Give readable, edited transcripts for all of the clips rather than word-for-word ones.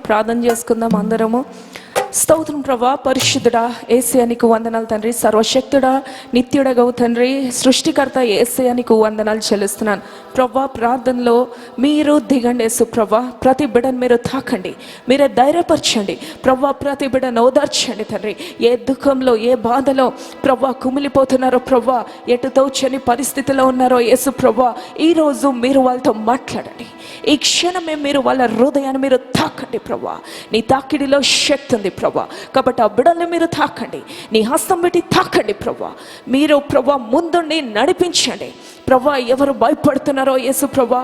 ప్రార్థన చేసుకుందాం అందరము. స్తోత్రం ప్రభా, పరిశుద్ధుడా యేసయ్య నీకు వందనాలు తండ్రి. సర్వశక్తుడా నిత్యుడగవు తండ్రి, సృష్టికర్త యేసయ్య నీకు వందనాలు చెల్లిస్తున్నాను ప్రభా. ప్రార్థనలో మీరు దిగండి యేసు ప్రభా. ప్రతి బిడ్డను మీరు తాకండి, మీరే ధైర్యపరచండి ప్రభా. ప్రతి బిడ్డను ఓదార్చండి తండ్రి. ఏ దుఃఖంలో ఏ బాధలో ప్రభా కుమిలిపోతున్నారో ప్రభా, ఎటు తోచని పరిస్థితిలో ఉన్నారో యేసు ప్రభా, ఈరోజు మీరు వాళ్ళతో మాట్లాడండి. ఈ క్షణమే మీరు వాళ్ళ హృదయాన్ని మీరు తాకండి ప్రభా. నీ తాకిడిలో శక్తి ఉంది ప్రభా, కాబట్టి ఆ బిడ్డల్ని మీరు తాకండి. నీ హస్తం పెట్టి తాకండి ప్రభా. మీరు ప్రభా ముందుండి నడిపించండి ప్రభా. ఎవరు భయపడుతున్నారో యేసు ప్రభా,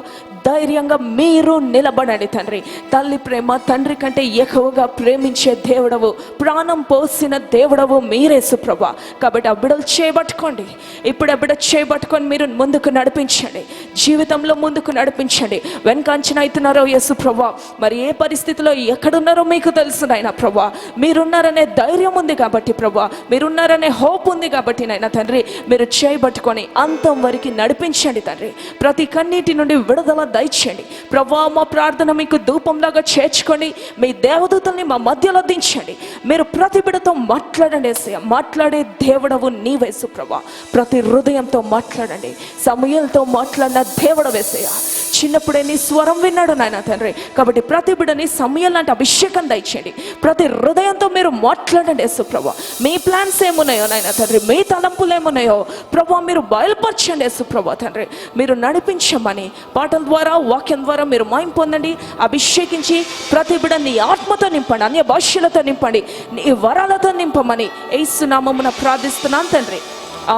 ధైర్యంగా మీరు నిలబడండి తండ్రి. తల్లి ప్రేమ తండ్రి కంటే ఎక్కువగా ప్రేమించే దేవుడవు, ప్రాణం పోసిన దేవుడవు మీరేసు ప్రభా. కాబట్టి ఆ బిడ్డలు చేయబట్టుకోండి. ఇప్పుడు ఆ బిడ్డ చేయబట్టుకొని మీరు ముందుకు నడిపించండి, జీవితంలో ముందుకు నడిపించండి. వెనకంచన అవుతున్నారో యేసు ప్రభా, మరి ఏ పరిస్థితిలో ఎక్కడున్నారో మీకు తెలుసు నాయన ప్రభా. మీరున్నారనే ధైర్యం ఉంది కాబట్టి ప్రభా, మీరున్నారనే హోప్ ఉంది కాబట్టి నాయన తండ్రి, మీరు చేయబట్టుకొని అంతం వరకు నడిపించండి తండ్రి. ప్రతి కన్నీటి నుండి విడుదల దయచేయండి ప్రభా. మా ప్రార్థన మీకు ధూపంలాగా చేర్చుకొని మీ దేవదూతల్ని మా మధ్యలో దించండి. మీరు ప్రతి బిడ్డతో మాట్లాడండి యేసయ్య. మాట్లాడే దేవుడవు నీవేసు ప్రభా. ప్రతి హృదయంతో మాట్లాడండి. సమూయేలుతో మాట్లాడిన దేవుడు యేసయ్య. చిన్నప్పుడే నీ స్వరం విన్నాడు నాయన తండ్రి. కాబట్టి ప్రతి బిడ్డని సమూయేలు లాంటి అభిషేకం దయచేయండి. ప్రతి హృదయంతో మీరు మాట్లాడండి యేసు ప్రభా. మీ ప్లాన్స్ ఏమున్నాయో నాయన తండ్రి, మీ తలంపులు ఏమున్నాయో ప్రభా, మీరు బయలుపరచండి యేసు ప్రభా తండ్రి. మీరు నడిపించమని పాటల ద్వారా వాక్యం ద్వారా మీరు మహిమ పొందండి. అభిషేకించి ప్రతి బిడ్డ నీ ఆత్మతో నింపండి, అన్య భాషలతో నింపండి, నీ వరాలతో నింపమని యేసు నామమున ప్రార్థిస్తున్నాను తండ్రి.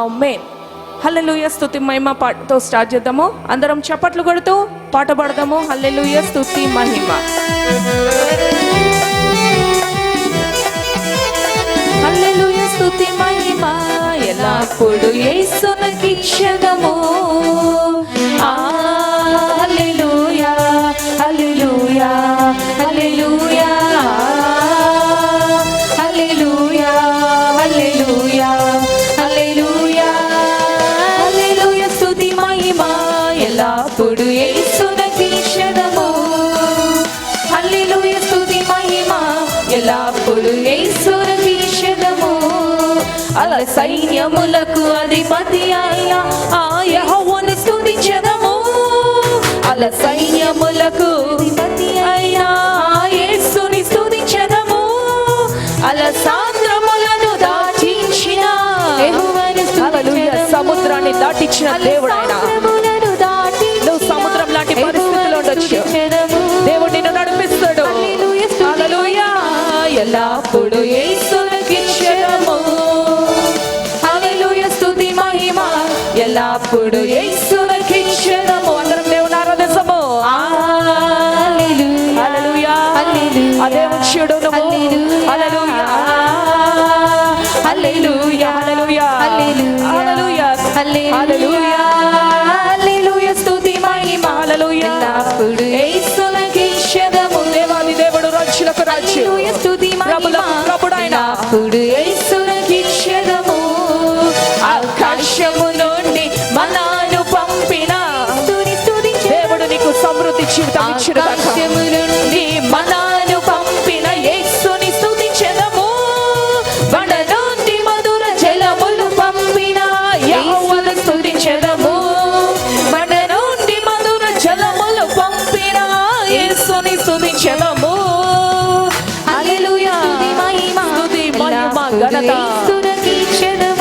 ఆమేన్. హల్లెలూయా. స్తుతి మహిమ పాటతో స్టార్ట్ చేద్దాము. అందరం చప్పట్లు కొడుతూ పాట పాడదాము. హల్లెలూయా స్తుతి మహిమ. హల్లెలూయా స్తుతి మహిమ ఎల్లప్పుడు యేసునికి క్షణము. హల్లెలూయా హల్లెలూయా హల్లెలూయా హల్లెలూయా హల్లెలూయా హల్లెలూయా హల్లెలూయా స్తుతి మహిమ ఎల్లప్పుడు యేసునికి క్షణము. హల్లెలూయా స్తుతి మహిమ ఎల్లప్పుడు యేసునికి క్షణము. అలా సైన్యములకు అధిపతి అయిన ఆ యెహోవాను స్తుతించెదము. అలా సైన్యములకు అధిపతి అయిన యేసుని స్తుతించెదము. అలా సాగరములను దాటించిన యెహోవాను స్తుతించెదము. సముద్రాన్ని దాటించిన దేవుడు ఆయన. నువ్వు సముద్రం లాంటి పరిస్థితిలో ఉండొచ్చు, దేవుడు నిన్ను నడిపిస్తాడు. హల్లెలూయా ఎల్లప్పుడు యేసునికి క్షణము. హల్లెలూయా స్తుతి మహిమ ఎల్లప్పుడు యేసునికి క్షణము. అందరం దేవుని ఆరాధిస్తాము. హల్లెలూయా హల్లెలూయా దేవుడు నువ్వు. హల్లెలూయా హల్లెలూయా హల్లెలూయా హల్లెలూయా హల్లెలూయా హల్లెలూయా స్తుతి మహిమ హల్లెలూయా ఎల్లప్పుడు యేసునికి క్షణము. దేవాది దేవుడు రక్షలకు రాజు, ప్రభులకు ప్రభుడు ఆయన. అప్పుడు యేసునికి క్షణము. ఆకాశము నుండి మన్నాను పంపిన దేవుడు నీకు సమృద్ధి జీవితం ఇచ్చిన. ఆకాశము నుండి మన్నాను పంపిన యేసుని స్తుతించెదము. బండ నుండి మధుర జలములు పంపిన యెహోవాను స్తుతించెదము. బండ నుండి మధుర జలములు పంపిన యేసుని స్తుతించెదము. హల్లెలూయా స్తుతి మహిమ ఘనత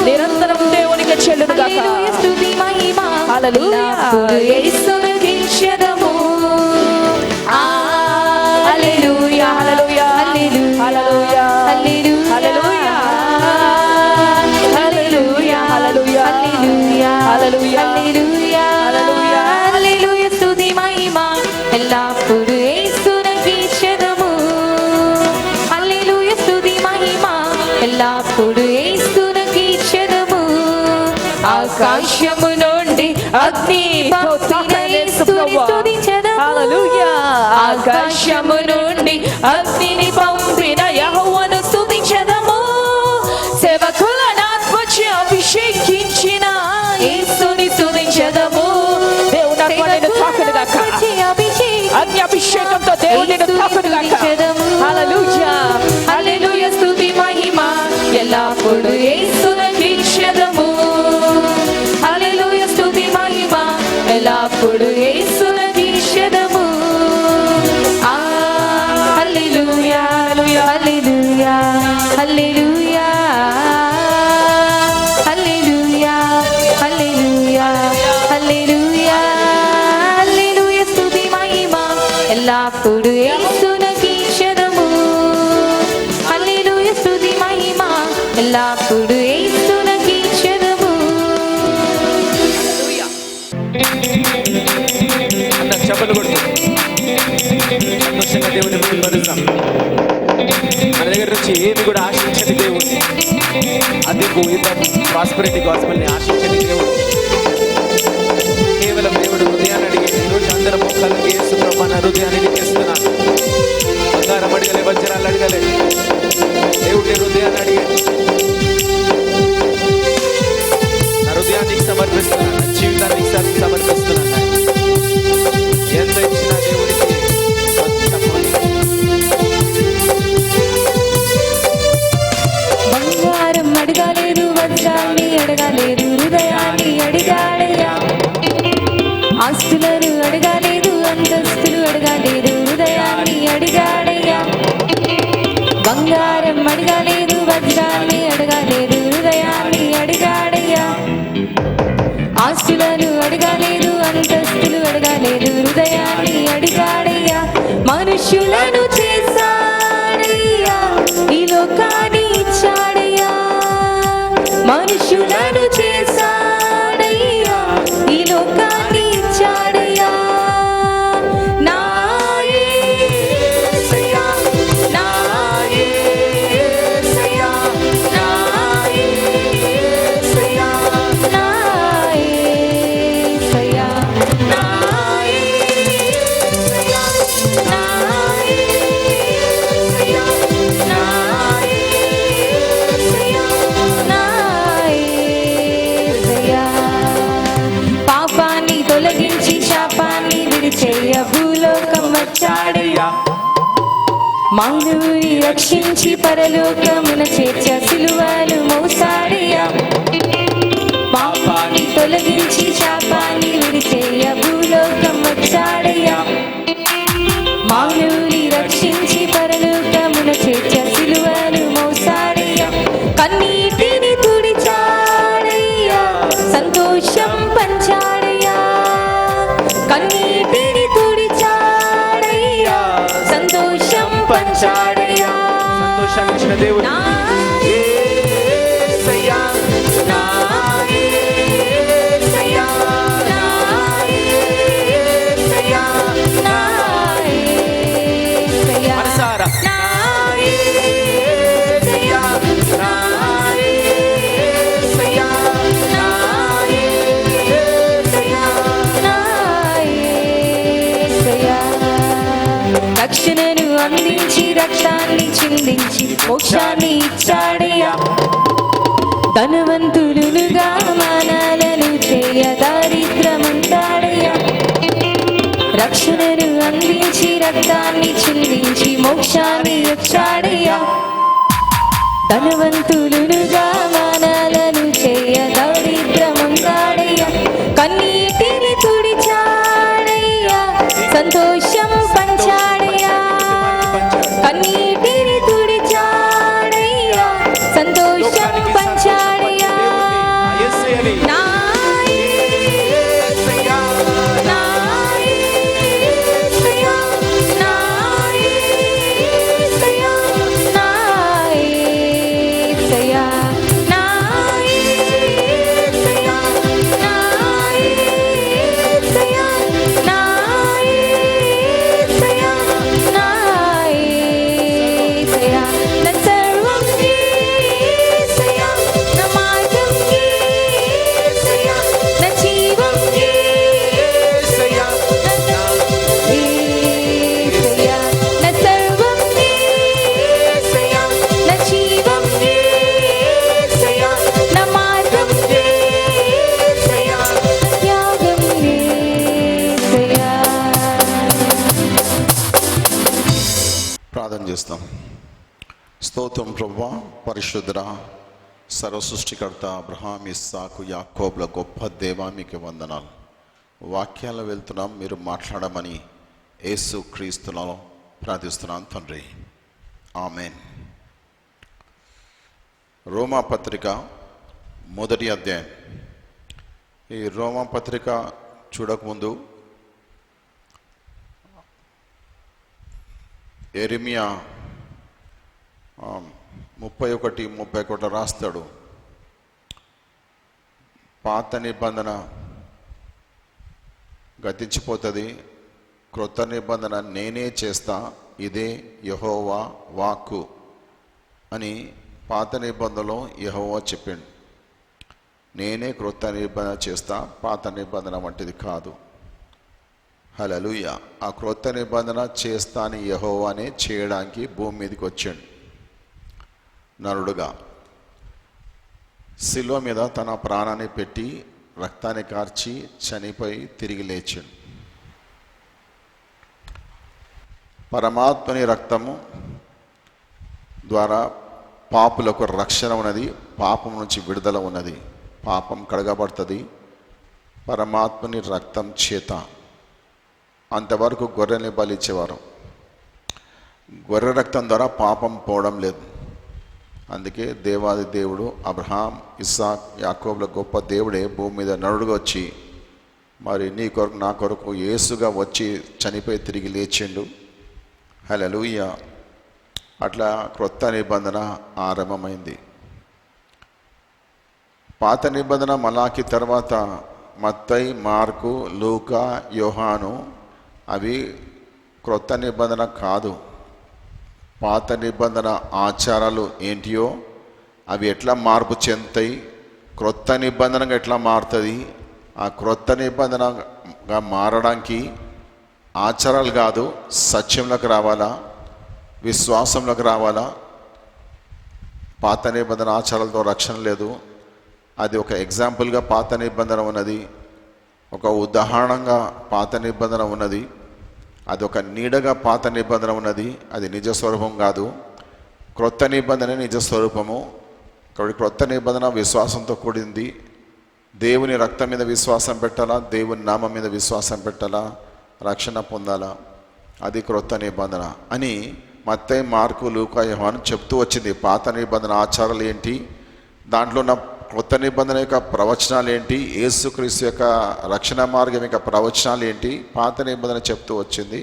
నిరంతరం దేవునికి చెల్లును గాక. హల్లెలూయా యేసునికి క్షణము. హల్లెలూయా హల్లెలూయా హల్లెలూయా హల్లెలూయా హల్లెలూయా హల్లెలూయా హల్లెలూయా హల్లెలూయా హల్లెలూయా స్తుతి మహిమ ఎల్లప్పుడు యేసునికి క్షణము. హల్లెలూయా స్తుతి మహిమ ఎల్లప్పుడు యేసునికి క్షణము. ఆకాశము నుండి అగ్ని హల్లెలూయా ఆకాశము నుండి అగ్నిని పంపిన యెహోవాను స్తుతించెదము. సేవకులను ఆత్మచే అభిషేకించిన యేసుని స్తుతించెదము. దేవుని ఆత్మ నిన్ను తాకును గాక. అగ్ని అభిషేకంతో దేవుని నిన్ను తాకును గాక. ఎల్లప్పుడు యేసునకు ఇచ్చెదము. హల్లెలూయా స్తుతి మహిమ ఎల్లప్పుడు యేసునకు ఇచ్చెదము. హల్లెలూయా హల్లెలూయా హల్లెలూయా హల్లెలూయా హల్లెలూయా హల్లెలూయా హల్లెలూయా స్తుతి మహిమ ఎల్లప్పుడు యేసునకు ఇచ్చెదము. హల్లెలూయా స్తుతి మహిమ ఎల్లప్పుడు యేసునకు ఇచ్చెదము. అందరూ చప్పట్లు కొడుతూ సంతోషంగా దేవుని ముందు పరుస్తాం. మన దగ్గర నుంచి ఏమి కూడా ఆశించని దేవుడు, అద్దెకు ప్రాస్పరిటీ గాస్పెల్ని ఆశించని దేవుడు, కేవలం దేవుడు హృదయాన్ని అడిగి ఈరోజు అందరం మొక్కలకి యేసు ప్రభు నా హృదయాన్ని నీకిస్తున్నా. బంగారం అడగలే, వజ్రాలు అడగలే, దేవుడి హృదయాన్ని అడిగి నా హృదయానికి సమర్పిస్తున్నా, నా జీవితానికి సమర్పిస్తున్నా. ఎంత ఇచ్చినా దేవుడికి బంగారం అడగలేదు, వజ్రాన్ని అడగలేదు, హృదయాన్ని అడిగాడయ్యా. ఆస్తులను అడగలేదు, అంతస్తులు అడగలేదు, హృదయాన్ని అడిగాడయ్యా. బంగారం అడగలేదు, వజ్రాన్ని అడగలేదు, హృదయాన్ని అడిగాడయ్యా. ఆస్తులను అడగలేదు, అంతస్తులు అడగలేదు, హృదయాన్ని అడిగాడయ్యా. మనుషులను చేశాడయ్యా, ఈ లోకాన్ని ఇచ్చాడయ్యా. మనుషులను చేశాడయ్యా, ఈ లోకాన్ని ఇచ్చాడయ్యా. నా యేసయ్యా, నా యేసయ్యా, నా యేసయ్యా, నా యేసయ్యా, నా యేసయ్యా, నా యేసయ్యా, నా యేసయ్యా, నా యేసయ్యా. పాపాన్ని తొలగించి శాపాన్ని విడిచేయ భూలోకం వచ్చాడయ్యా. మానవుని రక్షించి పరలోకమున చేర్చ సిలువను మోసాడయ్యా. పాపాన్ని తొలగించి శాపాన్ని విడిచేయ భూలోకం వచ్చాడయ్యా. మానవుని రక్షించి పరలోకమున చేర్చ సిలువను మోసాడయ్యా. కన్నీటిని తుడిచాడయ్యా, సంతోషం పంచాడయ్యా. కన్నీటిని తుడిచాడయ్యా, సంతోషం పంచాడయ్యా. సంతోషాన్ని ఇచ్చిన దేవుడు నా యేసయ్యా, నా యేసయ్యా, నా యేసయ్యా, నా యేసయ్యా, మనసారా నా యేసయ్యా, నా యేసయ్యా, నా యేసయ్యా, నా యేసయ్యా. రక్షణను అందించి రక్తాన్ని చిందించి మోక్షాన్ని ఇచ్చాడయ్యా. ధనవంతులుగా మానాలను చేయ దారిద్రమంటాడయ్యా. రక్షణను అందించి రక్తాన్ని చిందించి మోక్షాన్ని ఇచ్చాడయ్యా. ధనవంతులుగా మానాలను చేయ దారిద్రమంటాడయ్యా. కన్నీటిని తుడిచాడయ్యా, సంతోషం పంచాడయ్యా. కన్నీటిని తుడిచాడయ్యా, సంతోషం పంచాడయ్యా. నా యేసయ్యా, నా యేసయ్యా, నా యేసయ్యా, నా యేసయ్యా, నా యేసయ్యా, నా యేసయ్యా, నా యేసయ్యా, నా యేసయ్యా. నా సర్వం యేసయ్యా, నా మార్గం యేసయ్యా, నా జీవం యేసయ్యా, నా యేసయ్యా. నా సర్వం యేసయ్యా, నా జీవం యేసయ్యా, నా మార్గం యేసయ్యా, త్యాగం యేసయ్యా. ప్రార్థన చేస్తాం. స్తోత్రం ప్రభువా, పరిశుద్ధుడా, సర్వసృష్టికర్త అబ్రహాం, ఇస్సాకు, యాకోబుల గొప్ప దేవా మీకు వందనాలు. వాక్యాలు వెళ్తున్నాం, మీరు మాట్లాడమని యేసు క్రీస్తులో ప్రార్థిస్తున్నాను తండ్రి, ఆమెన్. రోమా పత్రిక మొదటి అధ్యాయం. ఈ రోమా పత్రిక చూడకముందు యెరెమీయా 31:31 రాస్తాడు. పాత నిబంధన గతించిపోతుంది, క్రొత్త నిబంధన నేనే చేస్తా, ఇదే యెహోవా వాక్కు అని పాత నిబంధనలో యెహోవా చెప్పిండు. నేనే క్రొత్త నిబంధన చేస్తా, పాత నిబంధన వంటిది కాదు. హల్లెలూయా. ఆ క్రొత్త నిబంధన చేస్తా అని యెహోవానే చేయడానికి భూమి మీదకి వచ్చాడు నరుడుగా. శిలువ మీద తన ప్రాణాన్ని పెట్టి రక్తాన్ని కార్చి చనిపోయి తిరిగి లేచాడు. పరమాత్మని రక్తము ద్వారా పాపులకు రక్షణ ఉన్నది, పాపం నుంచి విడుదల ఉన్నది, పాపం కడగబడుతుంది పరమాత్మని రక్తం చేత. అంతవరకు గొర్రెల్ని బలిచ్చేవారు. గొర్రె రక్తం ద్వారా పాపం పోవడం లేదు. అందుకే దేవాది దేవుడు అబ్రహాం, ఇస్సాక్, యాకోబుల గొప్ప దేవుడే భూమి మీద నరుడుగా వచ్చి మరి నీ కొరకు నా కొరకు యేసుగా వచ్చి చనిపోయి తిరిగి లేచిండు. హల్లెలూయా. అట్లా క్రొత్త నిబంధన ఆరంభమైంది. పాత నిబంధన మలాకి తర్వాత మత్తయి, మార్కు, లూకా, యోహాను అవి క్రొత్త నిబంధన కాదు. పాత నిబంధన ఆచారాలు ఏంటియో అవి ఎట్లా మార్పు చెందుతాయి, క్రొత్త నిబంధనగా ఎట్లా మారుతుంది. ఆ క్రొత్త నిబంధనగా మారడానికి ఆచారాలు కాదు, సత్యంలోకి రావాలా, విశ్వాసంలోకి రావాలా. పాత నిబంధన ఆచారాలతో రక్షణ లేదు. అది ఒక ఎగ్జాంపుల్గా పాత నిబంధన ఉన్నది, ఒక ఉదాహరణగా పాత నిబంధన ఉన్నది, అది ఒక నీడగా పాత నిబంధన ఉన్నది. అది నిజ స్వరూపం కాదు. క్రొత్త నిబంధన నిజ స్వరూపము. కాబట్టి క్రొత్త నిబంధన విశ్వాసంతో కూడింది. దేవుని రక్తం మీద విశ్వాసం పెట్టాలా, దేవుని నామం మీద విశ్వాసం పెట్టాలా, రక్షణ పొందాలా. అది క్రొత్త నిబంధన అని మత్తయి, మార్కు, లూకా, యోహాను చెప్తూ వచ్చింది. పాత నిబంధన ఆచారాలు ఏంటి, దాంట్లో ఉన్న కొత్త నిబంధన యొక్క ప్రవచనాలు ఏంటి, యేసుక్రీస్తు యొక్క రక్షణ మార్గం యొక్క ప్రవచనాలు ఏంటి, పాత నిబంధన చెప్తూ వచ్చింది.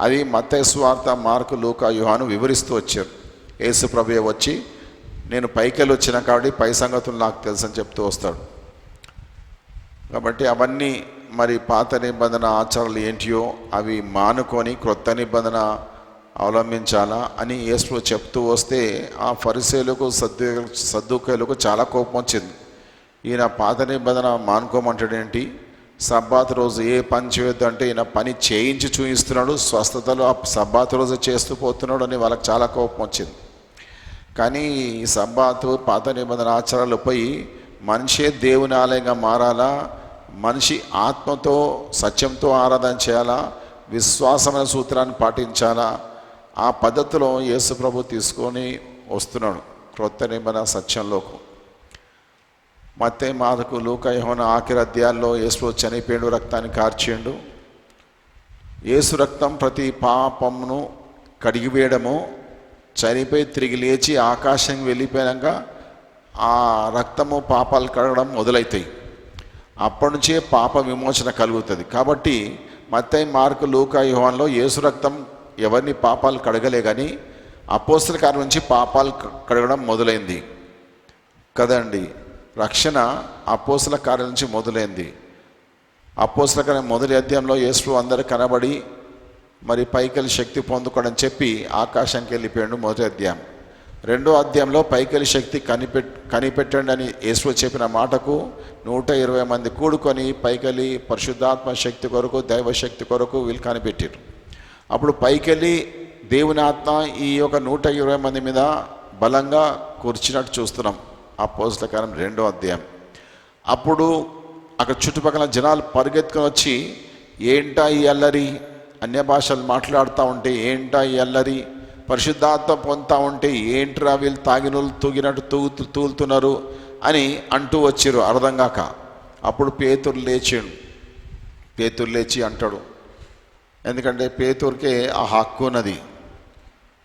అది మత్తయి సువార్త, మార్కు, లూకా, యోహాను వివరిస్తూ వచ్చారు. యేసు ప్రభువే వచ్చి నేను పైకెళ్ళి వచ్చిన కాబట్టి పై సంగతులు నాకు తెలుసు అని చెప్తూ వస్తాడు. కాబట్టి అవన్నీ మరి పాత నిబంధన ఆచారాలు ఏంటియో అవి మానుకొని క్రొత్త నిబంధన అవలంబించాలా అని యేసు చెప్తూ వస్తే ఆ ఫరిసేయులకు, సద్దూకయ్యులకు చాలా కోపం వచ్చింది. ఈయన పాత నిబంధన మానుకోమంటాడేంటి, సబ్బాత్ రోజు ఏ పని చేయొద్దు అంటే ఈయన పని చేయించి చూపిస్తున్నాడు, స్వస్థతలు ఆ సబ్బాత్ రోజు చేస్తూ పోతున్నాడు అని వాళ్ళకి చాలా కోపం వచ్చింది. కానీ ఈ సబ్బాతు, పాత నిబంధన ఆచారాలు పోయి మనిషే దేవుని ఆలయంగా మారాలా, మనిషి ఆత్మతో సత్యంతో ఆరాధన చేయాలా, విశ్వాసమైన సూత్రాన్ని పాటించాలా. ఆ పద్ధతిలో యేసు ప్రభు తీసుకొని వస్తున్నాడు క్రొత్త నిబంధన సత్యంలోకి. మత్తయి, మార్కు, లూకా, యోహాను ఆఖరి అధ్యాయాల్లో యేసు చనిపోయాడు, రక్తాన్ని కార్చిండు. యేసు రక్తం ప్రతి పాపమును కడిగివేయడము, చనిపోయి తిరిగి లేచి ఆకాశం వెళ్ళిపోయాక ఆ రక్తము పాపాలు కడగడం మొదలవుతాయి. అప్పటి నుంచే పాప విమోచన కలుగుతుంది. కాబట్టి మత్తయి, మార్కు, లూకా, యోహానులో యేసు రక్తం ఎవరిని పాపాలు కడగలే, కానీ అపోస్తల కార్యం నుంచి పాపాలు కడగడం మొదలైంది కదండి. రక్షణ అపోస్తల కార్యం నుంచి మొదలైంది. అపోస్తల కార్యం మొదటి అధ్యాయంలో యేసు అందరూ కనబడి మరి పైకెళ్ళి శక్తి పొందుకోవడం చెప్పి ఆకాశానికి వెళ్ళిపోయాడు మొదటి అధ్యాయం. రెండో అధ్యాయంలో పైకెళ్ళి శక్తి కనిపెట్టండి అని యేసు చెప్పిన మాటకు 120 మంది కూడుకొని పైకెళ్ళి పరిశుద్ధాత్మ శక్తి కొరకు, దైవశక్తి కొరకు వీళ్ళు కనిపెట్టారు. అప్పుడు పైకెళ్ళి దేవుని ఆత్మ ఈ యొక్క 120 మంది మీద బలంగా కూర్చున్నట్టు చూస్తున్నాం అపోస్తల కార్యం 2వ అధ్యాయం. అప్పుడు అక్కడ చుట్టుపక్కల జనాలు పరిగెత్తుకొని వచ్చి ఏంటా ఈ అల్లరి, అన్య భాషలు మాట్లాడుతూ ఉంటే ఏంటా ఈ అల్లరి, పరిశుద్ధాత్మ పొందుతా ఉంటే ఏంట్రా వీళ్ళు తాగినోళ్ళు తూగినట్టు తూలుతున్నారు అని అంటూ వచ్చిర్రు అర్థం కాక. అప్పుడు పేతురు లేచి అంటాడు, ఎందుకంటే పేతురుకే ఆ హక్కు ఉన్నది.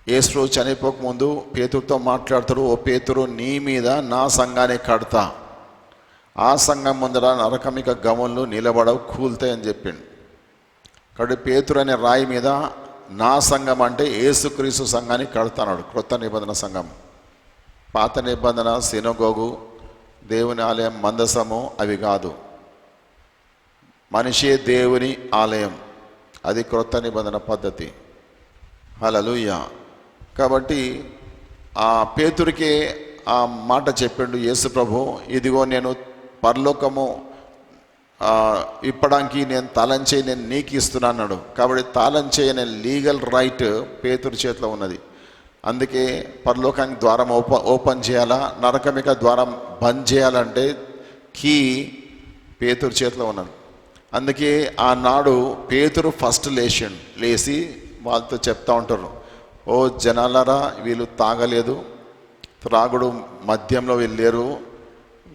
యేసు రోజు చనిపోకముందు పేతురుతో మాట్లాడతాడు, ఓ పేతురు, నీ మీద నా సంఘాన్ని కడతా, ఆ సంఘం ముందర నరకమిక గమన్లు నిలబడవు, కూల్తాయి అని చెప్పిండు. కాబట్టి పేతురు అనే రాయి మీద నా సంఘం అంటే యేసుక్రీస్తు సంఘాన్ని కడతాడు. క్రొత్త నిబంధన సంఘం. పాత నిబంధన సినగోగు, దేవుని ఆలయం, మందసము అవి కాదు. మనిషే దేవుని ఆలయం, అది క్రొత్త నిబంధన పద్ధతి. హల్లెలూయా. కాబట్టి ఆ పేతురికే ఆ మాట చెప్పిండు యేసు ప్రభు, ఇదిగో నేను పరలోకము ఇప్పడానికి నేను తాళం చేయి నేను నీకు ఇస్తున్నా అన్నాడు. కాబట్టి తాళం చేయి అనే లీగల్ రైట్ పేతురు చేతిలో ఉన్నది. అందుకే పరలోకానికి ద్వారం ఓపెన్ చేయాలా, నరకమిక ద్వారం బంద్ చేయాలంటే కీ పేతురు చేతిలో ఉన్నది. అందుకే ఆనాడు పేతురు ఫస్ట్ లేచి వాళ్ళతో చెప్తా ఉంటారు, ఓ జనాలరా, వీళ్ళు తాగలేదు, త్రాగుడు మద్యంలో వీళ్ళు లేరు,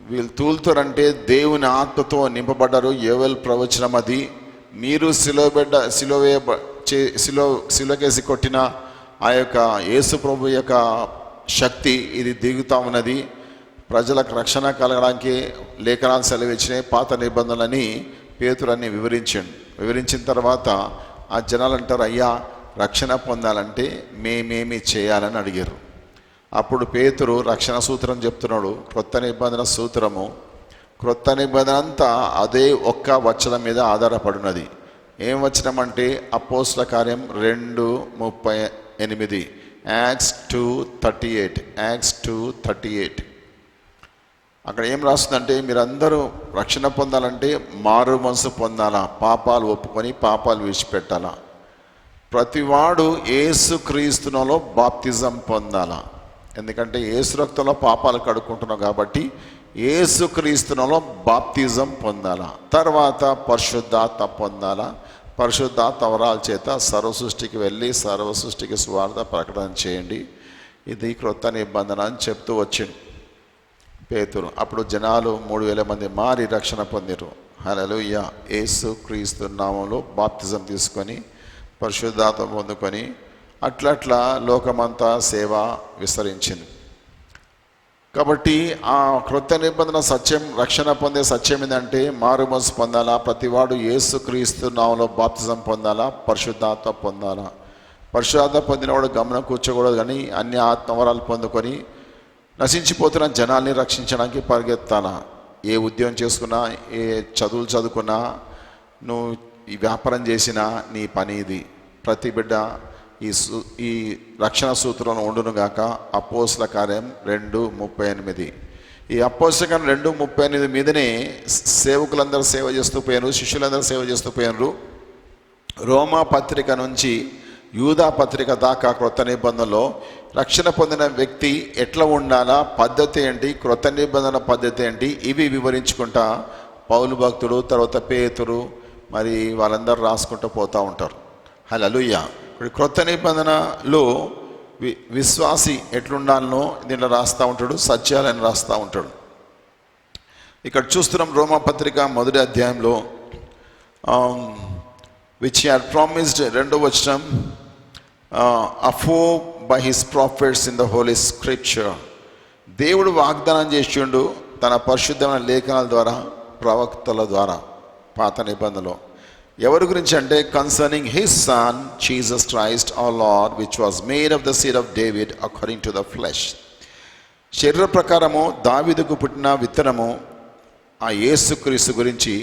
వీళ్ళు తూలుతారంటే దేవుని ఆత్మతో నింపబడ్డారు. యోవేలు ప్రవచనం అది. మీరు సిలువకేసి కొట్టిన ఆ యొక్క యేసు ప్రభు యొక్క శక్తి ఇది దిగుతూ ఉన్నది. ప్రజలకు రక్షణ కలగడానికి లేఖనాలు సెలవిచ్చినాయి, పాత నిబంధనలని పేతురని వివరించిన తర్వాత ఆ జనాలు అంటారు, అయ్యా రక్షణ పొందాలంటే మేమేమి చేయాలని అడిగారు. అప్పుడు పేతురు రక్షణ సూత్రం చెప్తున్నాడు, క్రొత్త నిబంధన సూత్రము. క్రొత్త నిబంధన అంతా అదే ఒక్క వచనం మీద ఆధారపడినది. ఏం వచనం అంటే అపోస్తల కార్యం 2:38, యాక్ట్స్ 2:38. అక్కడ ఏం రాస్తుందంటే, మీరందరూ రక్షణ పొందాలంటే మారు మనసు పొందాలా, పాపాలు ఒప్పుకొని పాపాలు విడిచిపెట్టాలా, ప్రతివాడు యేసుక్రీస్తులో బాప్తిజం పొందాలా. ఎందుకంటే యేసు రక్తంలో పాపాలు కడుక్కుంటున్నాం కాబట్టి యేసుక్రీస్తులో బాప్తిజం పొందాలా. తర్వాత పరిశుద్ధాత్మ పొందాలా. పరిశుద్ధాత్మ వరాల చేత సర్వసృష్టికి వెళ్ళి సర్వసృష్టికి సువార్త ప్రకటన చేయండి, ఇది క్రొత్త నిబంధన అని చెప్తూ వచ్చింది పేతురు. అప్పుడు జనాలు 3,000 మంది మారి రక్షణ పొందిరు. హల్లెలూయా. యేసు క్రీస్తు నామంలో బాప్తిజం తీసుకొని పరిశుద్ధాత్మ పొందుకొని అట్లట్లా లోకమంతా సేవ విస్తరించింది. కాబట్టి ఆ క్రొత్త నిబంధన సత్యం, రక్షణ పొందే సత్యం ఏంటంటే మారు మనసు పొందాలా, ప్రతివాడు యేసు క్రీస్తు నామంలో బాప్తిజం పొందాలా, పరిశుద్ధాత్మ పొందాలా. పరిశుద్ధాత్మ పొందినవాడు గమనం కూర్చోకూడదు, కానీ అన్ని ఆత్మవరాలు పొందుకొని నశించిపోతున్న జనాల్ని రక్షించడానికి పరిగెత్తాలా. ఏ ఉద్యోగం చేసుకున్నా, ఏ చదువులు చదువుకున్నా, నువ్వు ఈ వ్యాపారం చేసినా నీ పని ఇది. ప్రతి బిడ్డ ఈ రక్షణ సూత్రంలో ఉండునుగాక. అపోస్తల కార్యం 2:38. ఈ అపోస్తల కార్యం 2:38 మీదనే సేవకులందరూ సేవ చేస్తూ పోయారు, శిష్యులందరూ సేవ చేస్తూ పోయారు. రోమా పత్రిక నుంచి యూదా పత్రిక దాకా క్రొత్త నిబంధనలో రక్షణ పొందిన వ్యక్తి ఎట్లా ఉండాలా, పద్ధతి ఏంటి, క్రొత్త నిబంధన పద్ధతి ఏంటి, ఇవి వివరించుకుంటా పౌలు భక్తుడు, తర్వాత పేతురు, మరి వాళ్ళందరూ రాసుకుంటూ పోతూ ఉంటారు. హల్లెలూయా. ఇప్పుడు క్రొత్త నిబంధనలో విశ్వాసి ఎట్లుండాలనో దీంట్లో రాస్తూ ఉంటాడు, సత్యాలని రాస్తూ ఉంటాడు. ఇక్కడ చూస్తున్నాం రోమా పత్రిక 1వ అధ్యాయంలో which he had promised, 2వ వచనం, afore by his prophets in the holy scripture. దేవుడు వాగ్దానం చేసిండు తన పరిశుద్ధమైన లేఖనాల ద్వారా, ప్రవక్తల ద్వారా పాత నిబంధనలో. ఎవరి గురించి అంటే concerning his son Jesus Christ our Lord, which was made of the seed of David according to the flesh. శరీర ప్రకారము దావీదుకు పుట్టిన విత్తనము ఆ యేసుక్రీస్తు గురించి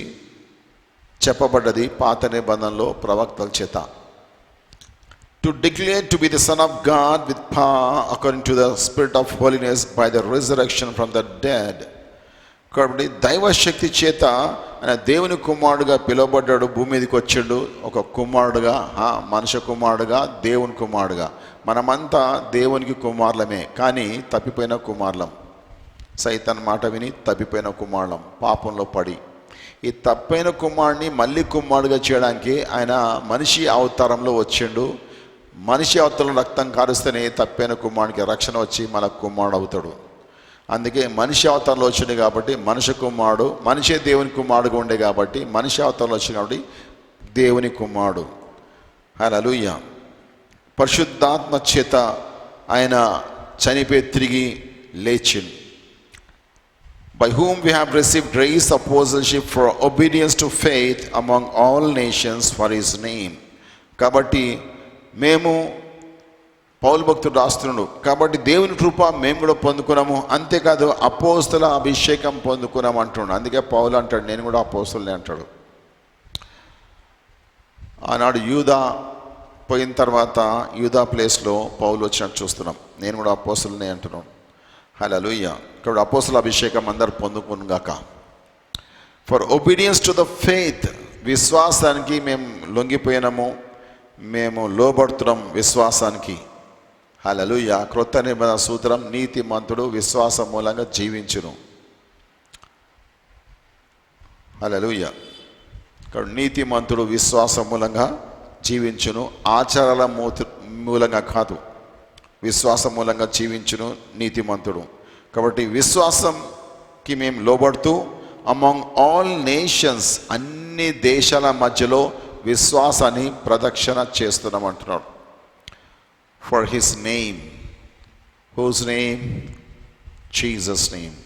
చెప్పబడ్డది పాత నిబంధనలో ప్రవక్తల చేత. To declare to be the son of God with power according to the spirit of holiness by the resurrection from the dead. కాబట్టి దైవశక్తి చేత ఆయన దేవుని కుమారుడుగా పిలువబడ్డాడు, భూమి మీదకి వచ్చాడు. ఒక కుమారుడుగా, మనుష్య కుమారుడుగా, దేవుని కుమారుడుగా. మనమంతా దేవునికి కుమారులమే, కానీ తప్పిపోయిన కుమారులం. సైతాన్ మాట విని తప్పిపోయిన కుమారులం, పాపంలో పడి. ఈ తప్పైన కుమారుడిని మళ్ళీ కుమారుడుగా చేయడానికి ఆయన మనిషి అవతారంలో వచ్చిండు. మనిషి అవతల రక్తం కారుస్తేనే తప్పైన కుమారుడికి రక్షణ వచ్చి మన కుమారుడు అవుతాడు. అందుకే మనిషి అవతారంలో వచ్చింది కాబట్టి మనిషి కుమారుడు, మనిషే దేవుని కుమారుడుగా ఉండే కాబట్టి మనిషి అవతారంలో వచ్చింది కాబట్టి దేవుని కుమారుడు. హల్లెలూయా. పరిశుద్ధాత్మ చేత ఆయన చనిపోయి తిరిగి లేచిండు. By whom we have received grace apostleship for obedience to faith among all nations for his name. కాబట్టి మేము పౌలు భక్తుడు రాస్తున్నాడు కాబట్టి దేవుని కృప మేము కూడా పొందుకున్నాము. అంతేకాదు అపోస్తల అభిషేకం పొందుకున్నాము అంటున్నాడు. అందుకే పౌలు అంటాడు నేను కూడా అపోస్తలునే అంటాడు. ఆనాడు యూదా పోయిన తర్వాత యూదా ప్లేస్లో పౌలు వచ్చినట్టు చూస్తున్నాం. నేను కూడా అపోస్తలునే అంటున్నాను. హల్లెలూయా. ఇక్కడ అపోస్తల అభిషేకం అందరు పొందుకును గాక. For obedience to the faith, విశ్వాసానికి మేము లొంగిపోయినాము, మేము లోబడుతున్నాం విశ్వాసానికి. హల్లెలూయా. క్రొత్త నిబంధన సూత్రం నీతిమంతుడు విశ్వాసం మూలంగా జీవించును. హల్లెలూయా. ఇక్కడ నీతిమంతుడు విశ్వాసం మూలంగా జీవించును, ఆచారాల మూలంగా కాదు, విశ్వాసం మూలంగా జీవించును నీతిమంతుడు. కాబట్టి విశ్వాసంకి మేము లోబడుతూ అమాంగ్ ఆల్ నేషన్స్, అన్ని దేశాల మధ్యలో విశ్వాసాన్ని ప్రదక్షిణ చేస్తున్నాం అంటున్నాడు. For his name. Whose name? Jesus name.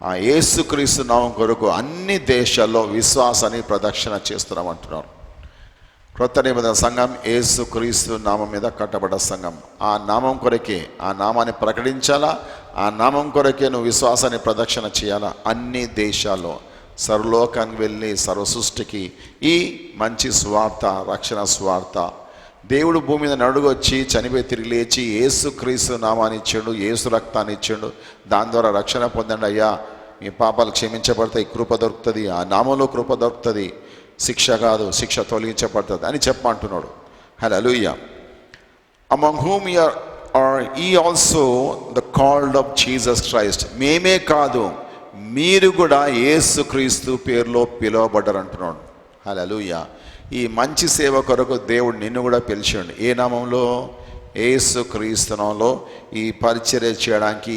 ఆ యేసుక్రీస్తు నామం కొరకు అన్ని దేశాల్లో విశ్వాసాన్ని ప్రదక్షిణ చేస్తున్నాం అంటున్నాడు. క్రొత్త నిబంధన సంఘం యేసుక్రీస్తు నామం మీద కట్టబడ్డ సంఘం. ఆ నామం కొరకే, ఆ నామాన్ని ప్రకటించాలా, ఆ నామం కొరకే నువ్వు విశ్వాసాన్ని ప్రదక్షిణ చేయాలా. అన్ని దేశాల్లో సర్వలోకానికి వెళ్ళి సర్వసృష్టికి ఈ మంచి స్వార్థ, రక్షణ స్వార్థ. దేవుడు భూమి మీద నడుగొచ్చి చనిపోయి తిరిగి లేచి యేసుక్రీస్తు నామాన్ని ఇచ్చాడు, యేసు రక్తాన్ని ఇచ్చాడు. దాని ద్వారా రక్షణ పొందండి అయ్యా, మీ పాపాలు క్షమించబడతాయి, కృప దొరుకుతుంది, ఆ నామంలో కృప దొరుకుతుంది, శిక్ష కాదు, శిక్ష తొలగించబడుతుంది అని చెప్పమంటున్నాడు. హల్లెలూయా. అమంగ్ హూమ్ ఆర్ ఈ also the called of Jesus Christ. మేమే కాదు, మీరు కూడా యేసుక్రీస్తు పేరులో పిలువబడ్డారు అంటున్నాడు. హల్లెలూయా. ఈ మంచి సేవ కొరకు దేవుడు నిన్ను కూడా పిలిచాడు. ఏ నామంలో? యేసుక్రీస్తు నామంలో ఈ పరిచర్య చేయడానికి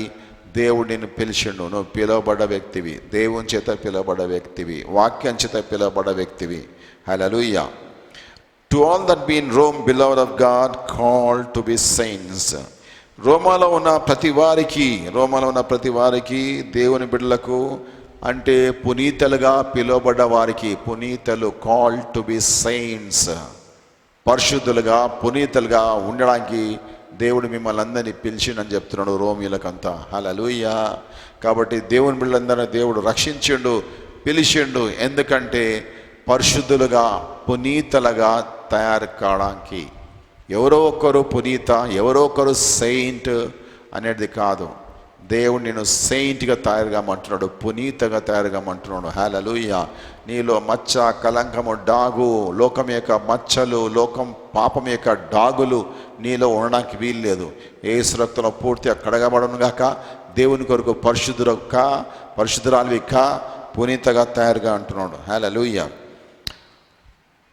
దేవుడు నిన్ను పిలిచిండు. నువ్వు పిలువబడ్డ వ్యక్తివి, దేవుని చేత పిలువబడ్డ వ్యక్తివి, వాక్యం చేత పిలువబడ్డ వ్యక్తివి. Hallelujah. To all that be in Rome beloved of God called to be saints. రోమాలో ఉన్న ప్రతి వారికి దేవుని బిడ్డలకు అంటే పునీతలుగా పిలువబడ్డ వారికి, పునీతలు, కాల్డ్ టు బి సెయింట్స్, పరిశుద్ధులుగా పునీతలుగా ఉండడానికి దేవుడు మిమ్మల్ని అందరినీ పిలిచిండని చెప్తున్నాడు రోమిలకంతా. హల్లెలూయా. కాబట్టి దేవుని బిడ్డలందరినీ దేవుడు రక్షించిండు, పిలిచిండు. ఎందుకంటే పరిశుద్ధులుగా పునీతలుగా తయారు కావడానికి. ఎవరో ఒకరు పునీత, ఎవరో ఒకరు సెయింట్ అనేది కాదు. దేవుడు నేను సెయింట్గా తయారుగామంటున్నాడు, పునీతగా తయారుగామంటున్నాడు. హల్లెలూయా. నీలో మచ్చ, కలంకము, డాగు, లోకం యొక్క మచ్చలు, పాపం యొక్క డాగులు నీలో ఉండడానికి వీల్లేదు. యేసు రక్తంలో పూర్తిగా కడగబడను గాక. దేవుని కొరకు పరిశుద్ధురాలివి కా, పునీతగా తయారుగా అంటున్నాడు. హల్లెలూయా.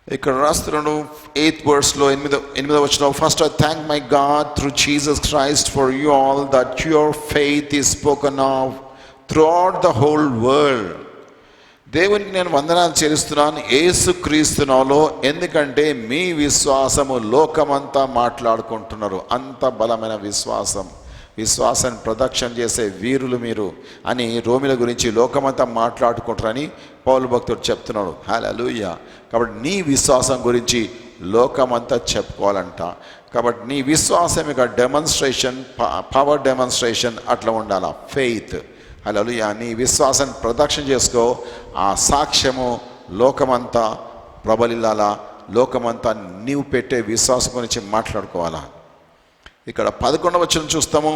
ఇక్కడ రాస్తున్నాడు 8th verseలో 8వ వచనం. First I thank my God through Jesus Christ for you all that your faith is spoken of throughout the whole world. దేవునికి నేను వందనాలు చెల్లిస్తున్నాను యేసుక్రీస్తు నామములో, ఎందుకంటే మీ విశ్వాసము లోకమంతా మాట్లాడుకుంటున్నారు. అంత బలమైన విశ్వాసాన్ని ప్రదక్షిణ చేసే వీరులు మీరు అని రోమిల గురించి లోకమంతా మాట్లాడుకుంటారని పౌలు భక్తుడు చెప్తున్నాడు. హల్లెలూయా. కాబట్టి నీ విశ్వాసం గురించి లోకమంతా చెప్పుకోవాలంట. కాబట్టి నీ విశ్వాసం యొక్క డెమాన్స్ట్రేషన్, పవర్ డెమాన్స్ట్రేషన్ అట్లా ఉండాలా. ఫెయిత్. హల్లెలూయా. నీ విశ్వాసాన్ని ప్రదక్షిణ చేసుకో. ఆ సాక్ష్యము లోకమంతా ప్రబలిల్లాలా. లోకమంతా నీవు పెట్టే విశ్వాసం గురించి మాట్లాడుకోవాలా. ఇక్కడ 11వ వచనం చూస్తాము.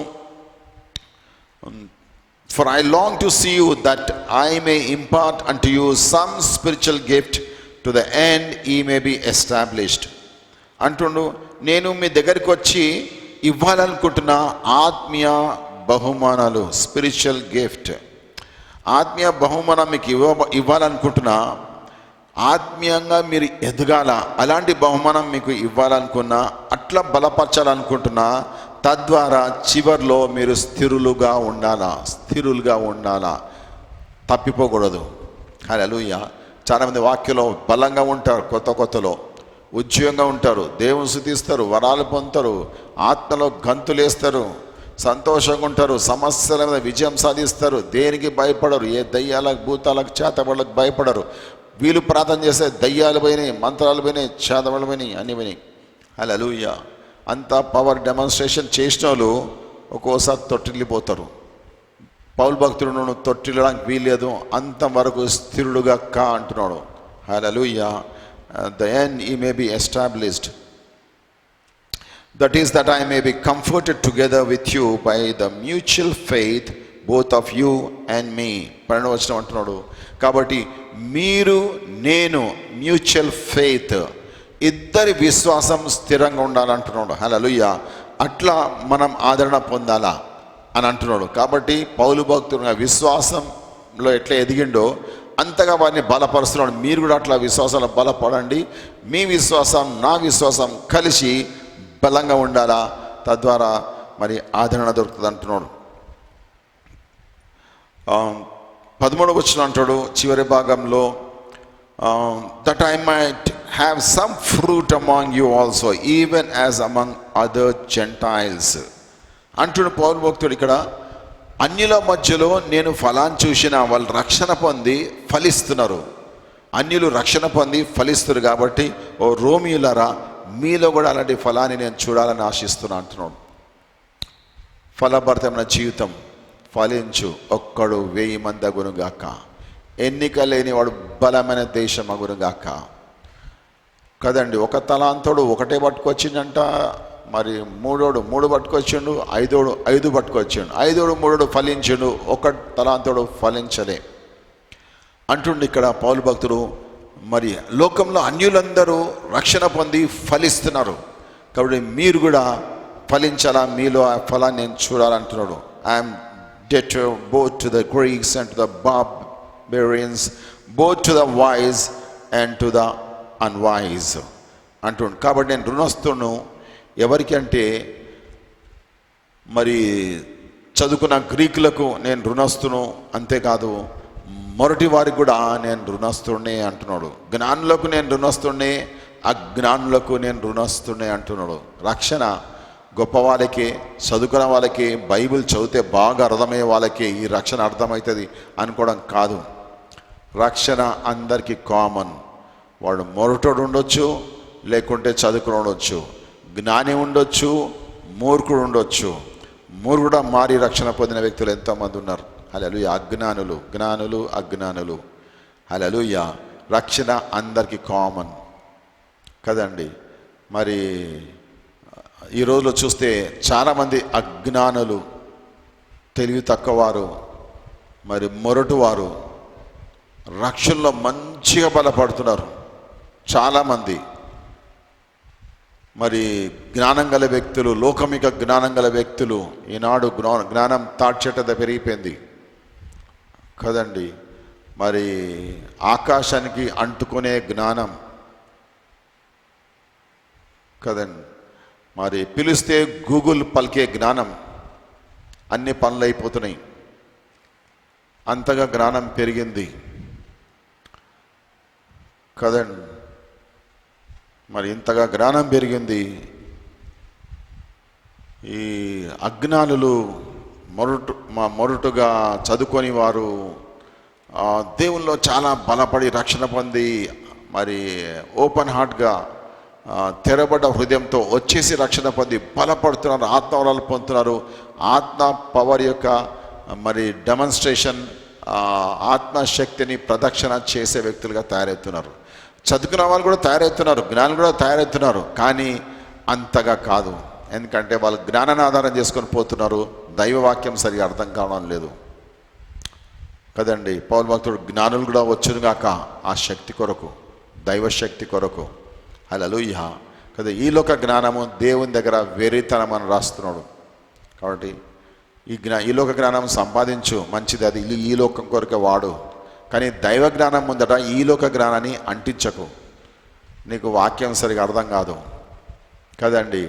For I long to see you that I may impart unto you some spiritual gift to the end ye may be established. అంటుండు, నేను మీ దగ్గరికి వచ్చి ఇవ్వాలనుకుంటున్న ఆత్మీయ బహుమానాలు, స్పిరిచువల్ గిఫ్ట్, ఆత్మీయ బహుమానం మీకు ఇవ్వాలనుకుంటున్నా. ఆత్మీయంగా మీరు ఎదగాల, అలాంటి బహుమానం మీకు ఇవ్వాలనుకున్నా, అట్లా బలపరచాలనుకుంటున్నా, తద్వారా చివర్లో మీరు స్థిరులుగా ఉండాలా, తప్పిపోకూడదు. హల్లెలూయా. చాలామంది వాక్యంలో బలంగా ఉంటారు, కొత్తలో ఉద్యోగంగా ఉంటారు, దేవుని స్తుతిస్తారు, వరాలు పొందుతారు, ఆత్మలో గంతులేస్తారు, సంతోషంగా ఉంటారు, సమస్యల మీద విజయం సాధిస్తారు, దేనికి భయపడరు, ఏ దయ్యాలకు భూతాలకు చేతబడులకు భయపడరు. వీళ్ళు ప్రార్థన చేస్తే దయ్యాలు పోయినాయి, మంత్రాలు పోయినాయి, చేతబడులు పోయినాయి, అన్నీ పోయినాయి. హల్లెలూయా. అంత పవర్ డెమాన్స్ట్రేషన్ చేసిన వాళ్ళు ఒక్కోసారి తొట్టిల్లిపోతారు. పౌలు భక్తుడు తొట్టిల్లడానికి వీల్లేదు, అంతవరకు స్థిరుడుగా అంటున్నాడు. హల్లెలూయా. The end he may be established. That is, that I may be comforted together with you by the mutual faith both of you and me. 12వ వచనం అంటున్నాడు, కాబట్టి మీరు నేను మ్యూచువల్ ఫెయిత్, ఇద్దరి విశ్వాసం స్థిరంగా ఉండాలంటున్నాడు. హల్లెలూయా. అట్లా మనం ఆదరణ పొందాలా అని అంటున్నాడు. కాబట్టి పౌలు భక్తుడు విశ్వాసంలో ఎట్లా ఎదిగిండో అంతగా వారిని బలపరుస్తున్నాడు. మీరు కూడా అట్లా విశ్వాసాలు బలపడండి. మీ విశ్వాసం నా విశ్వాసం కలిసి బలంగా ఉండాలా, తద్వారా మరి ఆదరణ దొరుకుతుంది అంటున్నాడు. 13వ వచనం అంటాడు చివరి భాగంలో, that I might have some fruit among you also even as among other Gentiles అంటున్న పౌలు భక్తుడు. ఇక్కడ అన్యుల మధ్యలో నేను ఫలాన్ని చూసిన వాళ్ళు రక్షణ పొంది ఫలిస్తున్నారు. అన్యులు రక్షణ పొంది ఫలిస్తారు కాబట్టి ఓ రోమియులరా, మీలో కూడా అలాంటి ఫలాన్ని నేను చూడాలని ఆశిస్తున్నా అంటున్నాడు. ఫలభరితమైన జీవితం, ఫలించు, ఒక్కడు 1000 మంది అగునుగాక, ఎన్నిక లేని వాడు బలమైన దేశం అగునుగాక. కదండి, ఒక తలాంతోడు ఒకటే పట్టుకొచ్చిందంట, మరి మూడోడు 3 పట్టుకొచ్చిండు, ఐదోడు 5 పట్టుకొచ్చిండు, 5ఓడు 3ఓడు ఫలించిండు, ఒక తలాంతోడు ఫలించలే అంటుండి ఇక్కడ పౌలు భక్తుడు. మరి లోకంలో అన్యులందరూ రక్షణ పొంది ఫలిస్తున్నారు కాబట్టి మీరు కూడా ఫలించాలా, మీలో ఆ ఫలాన్ని నేను చూడాలంటున్నాడు. I'm debtor both to the Greeks and to the barbarians, both to the wise and to the unwise అంటుండు. కాబట్టి నేను రుణస్తును ఎవరికి అంటే, మరి చదువుకున్న గ్రీకులకు నేను రుణస్తును, అంతేకాదు మొరటి వారికి కూడా నేను రుణస్తునే అంటున్నాడు. జ్ఞానులకు నేను రుణస్తునే, అజ్ఞానులకు నేను రుణస్తునే అంటున్నాడు. రక్షణ గొప్పవాళ్ళకి, చదువుకున్న వాళ్ళకి, బైబిల్ చదివితే బాగా అర్థమయ్యే వాళ్ళకి ఈ రక్షణ అర్థమవుతుంది అనుకోవడం కాదు. రక్షణ అందరికీ కామన్. వాడు మొరటోడు ఉండొచ్చు, లేకుంటే చదువుకుని ఉండొచ్చు, జ్ఞాని ఉండొచ్చు, మూర్ఖుడు ఉండొచ్చు. మూర్ఖుడా మారి రక్షణ పొందిన వ్యక్తులు ఎంతోమంది ఉన్నారు. హల్లెలూయా. అజ్ఞానులు. హల్లెలూయా. రక్షణ అందరికీ కామన్ కదండి. మరి ఈ రోజులో చూస్తే చాలామంది అజ్ఞానులు, తెలివి తక్కువవారు, మరి మొరటువారు రక్షణలో మంచిగా బలపడుతున్నారు చాలామంది. మరి జ్ఞానం గల వ్యక్తులు, లోకమిక జ్ఞానం గల వ్యక్తులు, ఈనాడు జ్ఞానం తాడ్చేట పెరిగిపోయింది కదండి. మరి ఆకాశానికి అంటుకునే జ్ఞానం కదండి. మరి పిలిస్తే గూగుల్ పలికే జ్ఞానం, అన్ని పనులు అయిపోతున్నాయి. అంతగా జ్ఞానం పెరిగింది కదండి. మరి ఇంతగా జ్ఞానం పెరిగింది. ఈ అజ్ఞానులు మొరటుగా చదువుకొని వారు దేవుల్లో చాలా బలపడి రక్షణ పొంది, మరి ఓపెన్ హార్ట్గా తెరబడ్డ హృదయంతో వచ్చేసి రక్షణ పొంది బలపడుతున్నారు, ఆత్మవరాలు పొందుతున్నారు. ఆత్మ పవర్ యొక్క మరి డెమాన్స్ట్రేషన్, ఆత్మశక్తిని ప్రదక్షిణ చేసే వ్యక్తులుగా తయారవుతున్నారు. చదువుకున్న వాళ్ళు కూడా తయారవుతున్నారు, జ్ఞానులు కూడా తయారవుతున్నారు, కానీ అంతగా కాదు. ఎందుకంటే వాళ్ళు జ్ఞానాన్ని ఆధారం చేసుకొని పోతున్నారు, దైవవాక్యం సరిగా అర్థం కావడం లేదు కదండి. పౌలు భక్తుడు జ్ఞానులు కూడా వచ్చును గాక ఆ శక్తి కొరకు, దైవశక్తి కొరకు. హల్లెలూయా కదా. ఈ లోక జ్ఞానము దేవుని దగ్గర వెర్రితనం అని రాస్తున్నాడు. కాబట్టి ఈ లోక జ్ఞానం సంపాదించు, మంచిది, అది ఈ లోకం కొరకే వాడు, కానీ దైవ జ్ఞానం ముందట ఈలోక జ్ఞానాన్ని అంటించకు. నీకు వాక్యం సరిగా అర్థం కాదు కదండి.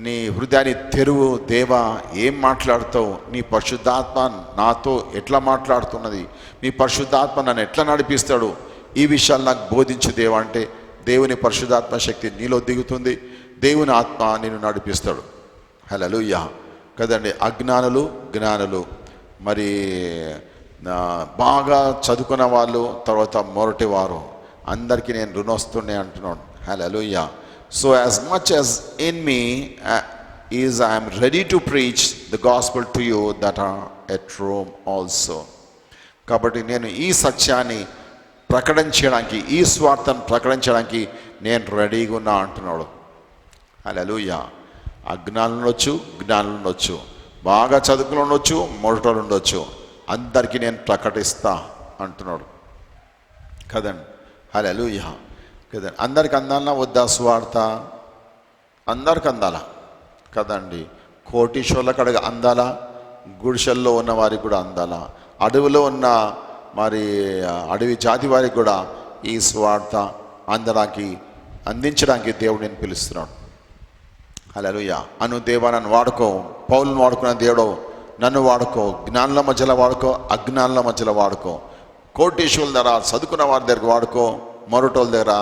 నీ హృదయాన్ని తెరువు. దేవా ఏం మాట్లాడుతావు? నీ పరిశుద్ధాత్మ నాతో ఎట్లా మాట్లాడుతున్నది? నీ పరిశుద్ధాత్మ నన్ను ఎట్లా నడిపిస్తాడు? ఈ విషయాలు నాకు బోధించు దేవా అంటే దేవుని పరిశుద్ధాత్మ శక్తి నీలో దిగుతుంది. దేవుని ఆత్మ నిన్ను నడిపిస్తాడు. హల్లెలూయా కదండి. అజ్ఞానులు జ్ఞానులు, మరి బాగా చదువుకున్న వాళ్ళు, తర్వాత మొరటి వారు అందరికీ నేను రుణొస్తున్నే అంటున్నాను. Hallelujah. So as much as in me is I'm ready to preach the gospel to you that are at Rome also. కాబట్టి నేను ఈ సత్యాన్ని ప్రకటించడానికి, ఈ స్వార్థను ప్రకటించడానికి నేను రెడీగా ఉన్నా అంటున్నాడు. హల్లెలూయా. అజ్ఞానులు ఉండొచ్చు, జ్ఞానులు ఉండొచ్చు, బాగా చదువుకుని ఉండొచ్చు, మొరటోళ్ళు ఉండొచ్చు, అందరికీ నేను ప్రకటిస్తా అంటున్నాడు కదండి. హల్లెలూయా కదండి. అందరికి అందాలన్నా వద్దా స్వార్థ? అందరికి అందాలా కదండి. కోటీశ్వర్లకు అడగ అందాలా, గుడిసెల్లో ఉన్న వారికి కూడా అందాలా, అడవిలో ఉన్న మరి అడవి జాతి వారికి కూడా ఈ స్వార్థ అందించడానికి దేవుడు నేను పిలుస్తున్నాడు. హల్లెలూయా. అను దేవా నన్ను వాడుకో. పౌలును వాడుకున్న దేవుడు నన్ను వాడుకో. జ్ఞానుల మధ్యలో వాడుకో, అజ్ఞానుల మధ్యలో వాడుకో. కోటీశ్వరుల దగ్గర, చదువుకున్న వారి దగ్గర వాడుకో, మొరటోళ్ళ దగ్గర,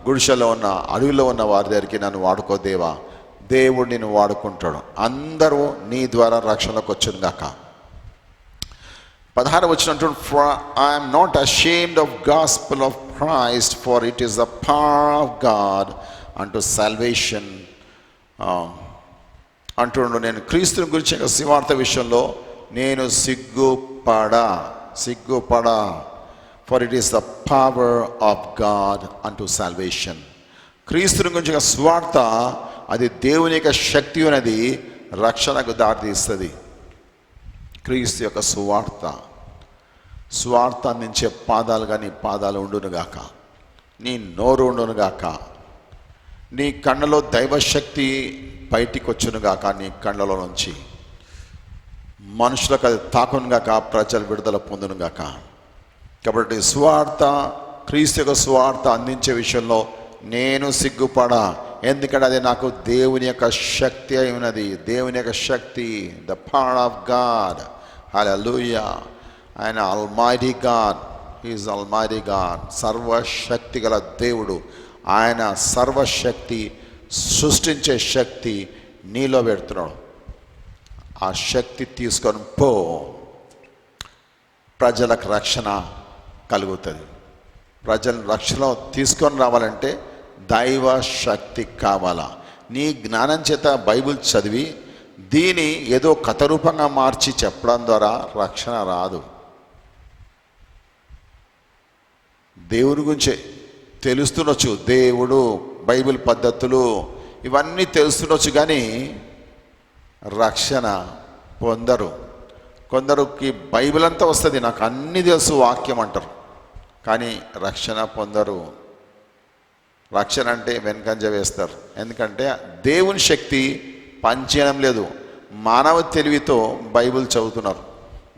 గుడిసెలో ఉన్న అడవిలో ఉన్న వారి దగ్గరికి నన్ను వాడుకో దేవా. దేవుడు నిన్ను వాడుకుంటాడు. అందరూ నీ ద్వారా రక్షణలోకి వచ్చును గాక. 16 వచ్చినట్టు for I am not ashamed of gospel of Christ, for it is the power of God unto salvation. అంటుండు, నేను క్రీస్తుని గురించి సువార్త విషయంలో నేను సిగ్గుపడా. For it is the power of God unto salvation. క్రీస్తుని గురించి సువార్త అది దేవుని యొక్క శక్తి అనేది రక్షణకు దారితీస్తుంది. క్రీస్తు యొక్క సువార్త అందించే పాదాలుగా నీ పాదాలు ఉండునుగాక, నీ నోరు ఉండునుగాక, నీ కళ్ళలో దైవశక్తి బయటికి వచ్చునుగాక, నీ కళ్ళలో నుంచి మనుషులకు అది తాకునుగాక, ప్రజలు విడుదల పొందునుగాక. కాబట్టి సువార్త, క్రీస్తు యొక్క సువార్త అందించే విషయంలో నేను సిగ్గుపడా. ఎందుకంటే అది నాకు దేవుని యొక్క శక్తి అయి ఉన్నది. దేవుని యొక్క శక్తి, the power of God. Hallelujah. ఆయన almighty God, he is almighty God, సర్వశక్తి గల దేవుడు. ఆయన సర్వశక్తి, సృష్టించే శక్తి నీలో పెడుతున్నాడు. ఆ శక్తి తీసుకొని పో, ప్రజలకు రక్షణ కలుగుతుంది. ప్రజలను రక్షణ తీసుకొని రావాలంటే దైవ శక్తి కావాలా. నీ జ్ఞానం చేత బైబిల్ చదివి దీని ఏదో కథ రూపంగా మార్చి చెప్పడం ద్వారా రక్షణ రాదు. దేవుడి గురించి తెలుస్తుండొచ్చు, దేవుడు, బైబిల్ పద్ధతులు ఇవన్నీ తెలుస్తుండొచ్చు, కానీ రక్షణ పొందరు. కొందరికి బైబిల్ అంతా వస్తుంది, నాకు అన్నీ తెలుసు వాక్యం అంటారు, కానీ రక్షణ పొందరు. రక్షణ అంటే వెనకంజ వేస్తారు. ఎందుకంటే దేవుని శక్తి పనిచేయడం లేదు. మానవ తెలివితో బైబిల్ చదువుతున్నారు,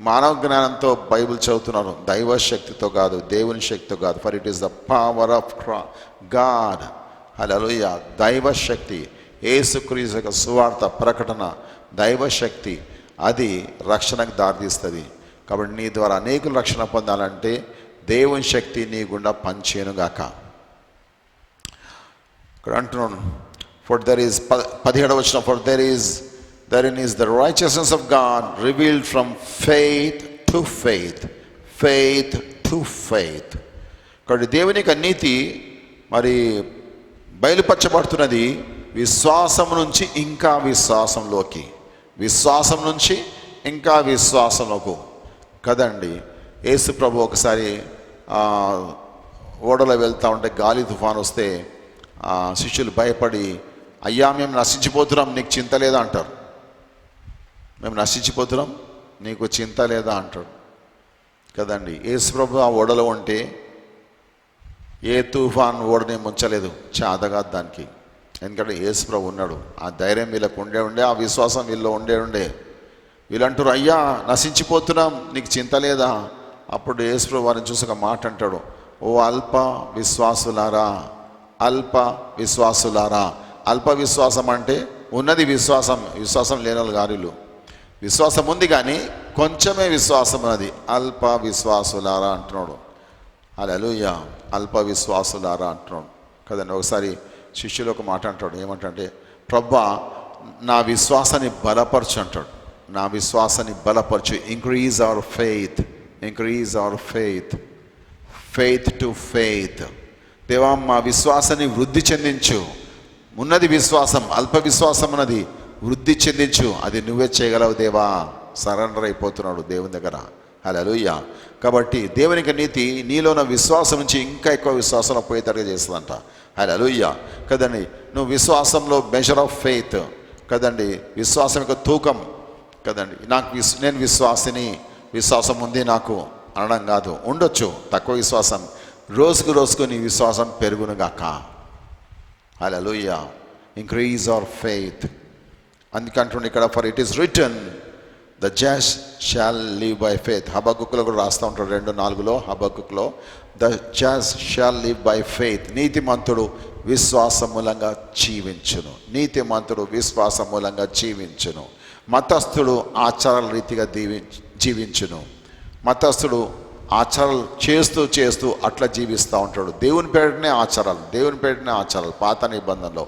మానవ జ్ఞానంతో బైబిల్ చదువుతున్నారు, దైవ శక్తితో కాదు, దేవుని శక్తితో కాదు. For it is the power of God. Hallelujah. దైవ శక్తి, యేసుక్రీస్తు యొక్క సువార్త ప్రకటన, దైవ శక్తి, అది రక్షణకు దారితీస్తుంది. కాబట్టి నీ ద్వారా అనేకులు రక్షణ పొందాలంటే దేవుని శక్తి నీ గుండా పనిచేయనుగాక. ఇక్కడ అంటున్నాను, ఫర్ దర్ ఈజ్ 17వ వచనం, for therein is the righteousness of God revealed from faith to faith. Faith to faith. కాబట్టి దేవుని యొక్క నీతి మరి బయలుపరచబడుతున్నది విశ్వాసం నుంచి ఇంకా విశ్వాసంలోకి, విశ్వాసం నుంచి ఇంకా విశ్వాసంలోకి కదండి. యేసు ప్రభు ఒకసారి ఓడలో వెళ్తూ ఉంటే గాలి తుఫాను వస్తే శిష్యులు భయపడి, అయ్యా మేము నశించిపోతున్నాం, నీకు చింత లేదా అంటారు. మేము నశించిపోతున్నాం, నీకు చింత లేదా అంటాడు కదండి. యేసు ప్రభు ఆ ఓడలో ఉంటే ఏ తుఫాన్ ఓడని ముంచలేదు, చాదగా దానికి. ఎందుకంటే యేసు ప్రభు ఉన్నాడు. ఆ ధైర్యం వీళ్ళకు ఉండే, ఆ విశ్వాసం వీళ్ళు ఉండే. వీళ్ళంటారు, అయ్యా నశించిపోతున్నాం, నీకు చింత లేదా అప్పుడు యేసు వారిని చూసి ఒక మాట అంటాడు, ఓ అల్ప విశ్వాసులారా, అల్ప విశ్వాసులారా. అల్ప విశ్వాసం అంటే ఉన్నది విశ్వాసం, విశ్వాసం లేని వాళ్ళు గారిలు. విశ్వాసం ఉంది కానీ కొంచెమే విశ్వాసం ఉన్నది. అల్ప విశ్వాసులారా అంటున్నాడు. హల్లెలూయా, అల్ప విశ్వాసులారా అంటున్నాడు కదండి. ఒకసారి శిష్యులు ఒక మాట అంటాడు, ఏమంటే, ప్రభువా నా విశ్వాసాన్ని బలపరచు అంటాడు. నా విశ్వాసాన్ని బలపరచు. Increase our faith, increase our faith, faith to faith. దేవా మా విశ్వాసాన్ని వృద్ధి చెందించు. ఉన్నది విశ్వాసం, అల్ప విశ్వాసం ఉన్నది, వృద్ధి చెందించు. అది నువ్వే చేయగలవు దేవా. సరెండర్ అయిపోతున్నాడు దేవుని దగ్గర. హల్లెలూయా. కాబట్టి దేవునికి నీతి నీలో ఉన్న విశ్వాసం నుంచి ఇంకా ఎక్కువ విశ్వాసంలో పోయేటట్టుగా చేస్తుందంట. హల్లెలూయా కదండి. నువ్వు విశ్వాసంలో మెజర్ ఆఫ్ ఫెయిత్ కదండి, విశ్వాసం యొక్క తూకం కదండి. నేను విశ్వాసిని, విశ్వాసం ఉంది నాకు అనడం కాదు. ఉండొచ్చు తక్కువ విశ్వాసం, రోజుకు నీ విశ్వాసం పెరుగునుగాక. హల్లెలూయా. Increase our faith. అందుకంటుండే ఇక్కడ, for it is written the just shall live by faith. హబక్కులో కూడా రాస్తూ ఉంటాడు 2:4 హబక్కులో, the just shall live by faith. నీతిమంతుడు విశ్వాసం మూలంగా జీవించును, నీతిమంతుడు విశ్వాసం మూలంగా జీవించును. మతస్థుడు ఆచారాల రీతిగా జీవించును. మతస్థుడు ఆచారాలు చేస్తూ అట్లా జీవిస్తూ ఉంటాడు. దేవుని పేరునే ఆచారాలు, పాత నిబంధనలో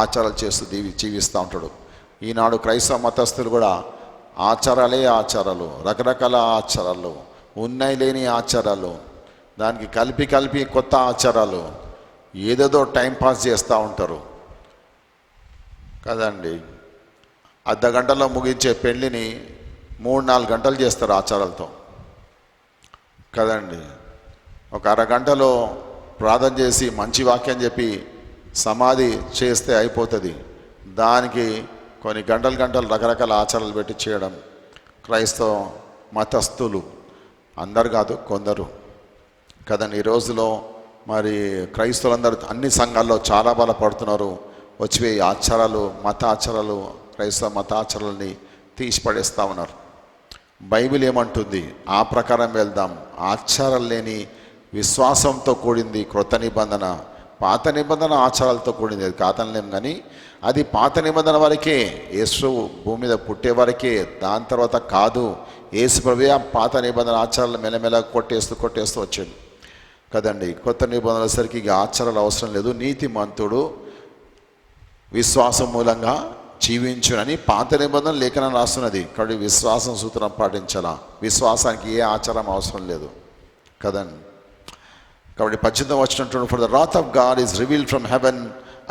ఆచారాలు చేస్తూ జీవిస్తూ ఉంటాడు. ఈనాడు క్రైస్తవ మతస్థులు కూడా ఆచారాలు, రకరకాల ఆచారాలు, ఉన్నాయి లేని ఆచారాలు, దానికి కలిపి కొత్త ఆచారాలు, ఏదేదో టైంపాస్ చేస్తూ ఉంటారు కదండి. అర్ధగంటలో ముగించే పెళ్ళిని 3-4 గంటలు చేస్తారు ఆచారాలతో కదండి. ఒక అరగంటలో ప్రార్థన చేసి మంచి వాక్యం చెప్పి సమాధి చేస్తే అయిపోతుంది. దానికి కొన్ని గంటలు రకరకాల ఆచారాలు పెట్టి చేయడం క్రైస్తవ మతస్థులు, అందరు కాదు కొందరు కదండి. ఈ రోజులో మరి క్రైస్తవులందరూ అన్ని సంఘాల్లో చాలా బలపడుతున్నారు. వచ్చి ఆచారాలు, క్రైస్తవ మత ఆచారాలని తీసిపడేస్తూ ఉన్నారు. బైబిల్ ఏమంటుంది ఆ ప్రకారం వెళ్దాం. ఆచారాలు లేని విశ్వాసంతో కూడింది క్రొత్త నిబంధన. పాత నిబంధన ఆచారాలతో కూడింది, అది కాదనలేం. కానీ అది పాత నిబంధన వరకే, యేసు భూమి మీద పుట్టే వరకే. దాని తర్వాత కాదు. యేసు ప్రభువే ఆ పాత నిబంధన ఆచారాలు మెల్లమెల్ల కొట్టేస్తూ వచ్చాడు కదండి. కొత్త నిబంధనల సరికి ఇక ఆచారాలు అవసరం లేదు. నీతిమంతుడు విశ్వాసం మూలంగా జీవించునని పాత నిబంధన లేఖనం రాస్తున్నది. కాబట్టి విశ్వాసం సూత్రం పాటించాలా. విశ్వాసానికి ఏ ఆచారం అవసరం లేదు కదండి. కాబట్టి 18వ వచనం, for the wrath of God is revealed from heaven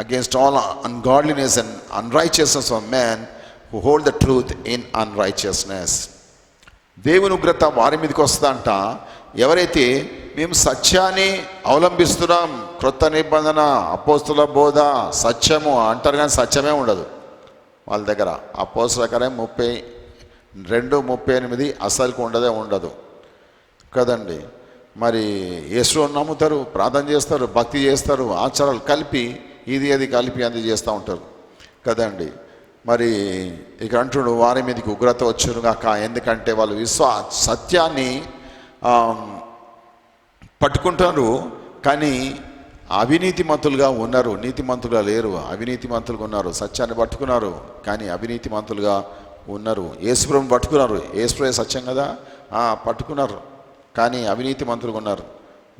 against all ungodliness and unrighteousness of man who hold the truth in unrighteousness. దేవుని ఉగ్రత వారి మీదకి వస్తుందంట ఎవరైతే మేము సత్యాన్ని అవలంబిస్తున్నాం. క్రొత్త నిబంధన, అపోస్తుల బోధ, సత్యము అంటారు కానీ సత్యమే ఉండదు వాళ్ళ దగ్గర. అపోస్తుల కార్యం 32:38 అసలుకు ఉండదు కదండి. మరి యేసు నమ్ముతారు, ప్రార్థన చేస్తారు, భక్తి చేస్తారు, ఆచారాలు కలిపి ఇది అది కలిపి అంది చేస్తూ ఉంటారు కదండి. మరి ఇక అంటుడు వారి మీదకి ఉగ్రత వచ్చును గాక. ఎందుకంటే వాళ్ళు సత్యాన్ని పట్టుకుంటారు కానీ అవినీతిమంతులుగా ఉన్నారు, నీతిమంతులుగా లేరు. అవినీతిమంతులుగా ఉన్నారు. సత్యాన్ని పట్టుకున్నారు కానీ అవినీతిమంతులుగా ఉన్నారు. యేసుప్రభుని పట్టుకున్నారు, యేసుప్రభువే సత్యం కదా, పట్టుకున్నారు కానీ అవినీతిమంతులుగా ఉన్నారు.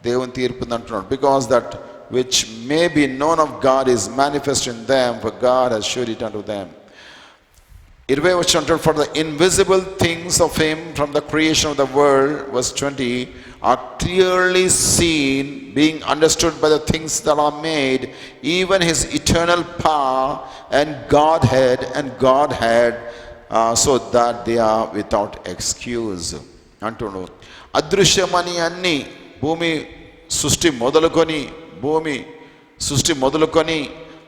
దేవుని తీర్పు అంటున్నాడు, because that which may be known of God is manifest in them, for God has showed it unto them. 20వ వచనం, for the invisible things of him from the creation of the world, verse 20, are clearly seen, being understood by the things that are made, even his eternal power and Godhead, so that they are without excuse. అంటున్నాడు, అదృశ్యమని అన్ని భూమి సృష్టి మొదలుకొని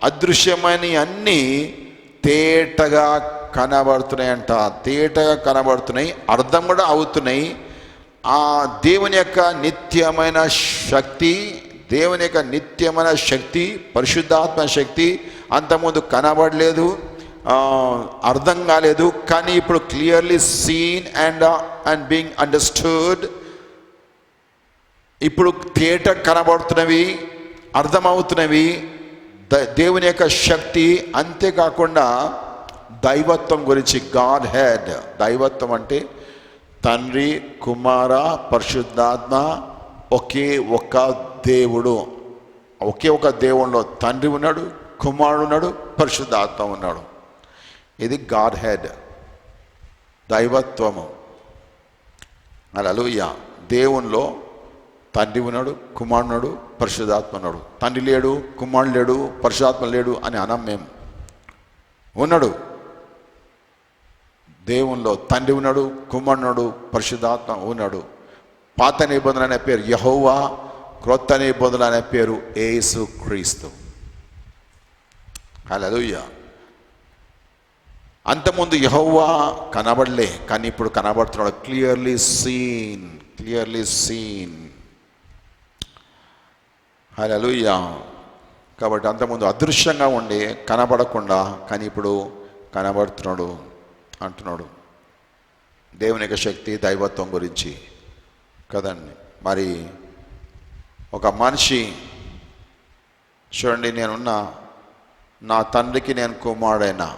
అదృశ్యమని అన్నీ తేటగా కనబడుతున్నాయంట. తేటగా కనబడుతున్నాయి, అర్థం కూడా అవుతున్నాయి. ఆ దేవుని యొక్క నిత్యమైన శక్తి, పరిశుద్ధాత్మ శక్తి అంతకుముందు కనబడలేదు, అర్థం కాలేదు. కానీ ఇప్పుడు clearly seen and being understood ఇప్పుడు తేట కనబడుతున్నవి, అర్థమవుతున్నవి దేవుని యొక్క శక్తి. అంతేకాకుండా దైవత్వం గురించి, గాడ్ హెడ్, దైవత్వం అంటే తండ్రి, కుమార, పరిశుద్ధాత్మ ఒకే ఒక దేవుడు. ఒకే ఒక దేవుడిలో తండ్రి ఉన్నాడు, కుమారుడు ఉన్నాడు, పరిశుద్ధాత్మ ఉన్నాడు. ఇది గాడ్ హెడ్, దైవత్వము. హల్లెలూయా. దేవునిలో తండ్రి ఉన్నాడు, కుమారుడు ఉన్నాడు, పరిశుద్ధాత్మ ఉన్నాడు. తండ్రి లేడు, కుమారుడు లేడు, పరిశుద్ధాత్మ లేడు అని అనం మేము. ఉన్నాడు. దేవునిలో తండ్రి ఉన్నాడు, కుమారుడు ఉన్నాడు, పరిశుద్ధాత్మ ఉన్నాడు. పాత నిబంధన అనే పేరు యెహోవా, క్రొత్త నిబంధన అనే పేరు యేసు క్రీస్తు. హల్లెలూయా. అంతకుముందు యెహోవా కనబడలే, కానీ ఇప్పుడు కనబడుతున్నాడు. Clearly seen. హల్లెలూయా. కాబట్టి అంతకుముందు అదృశ్యంగా ఉండి కనబడకుండా, కానీ ఇప్పుడు కనబడుతున్నాడు అంటున్నాడు. దేవుని యొక్క శక్తి, దైవత్వం గురించి కదండి. మరి ఒక మనిషి చూడండి, నేనున్నా, నా తండ్రికి నేను కుమారుడైనా,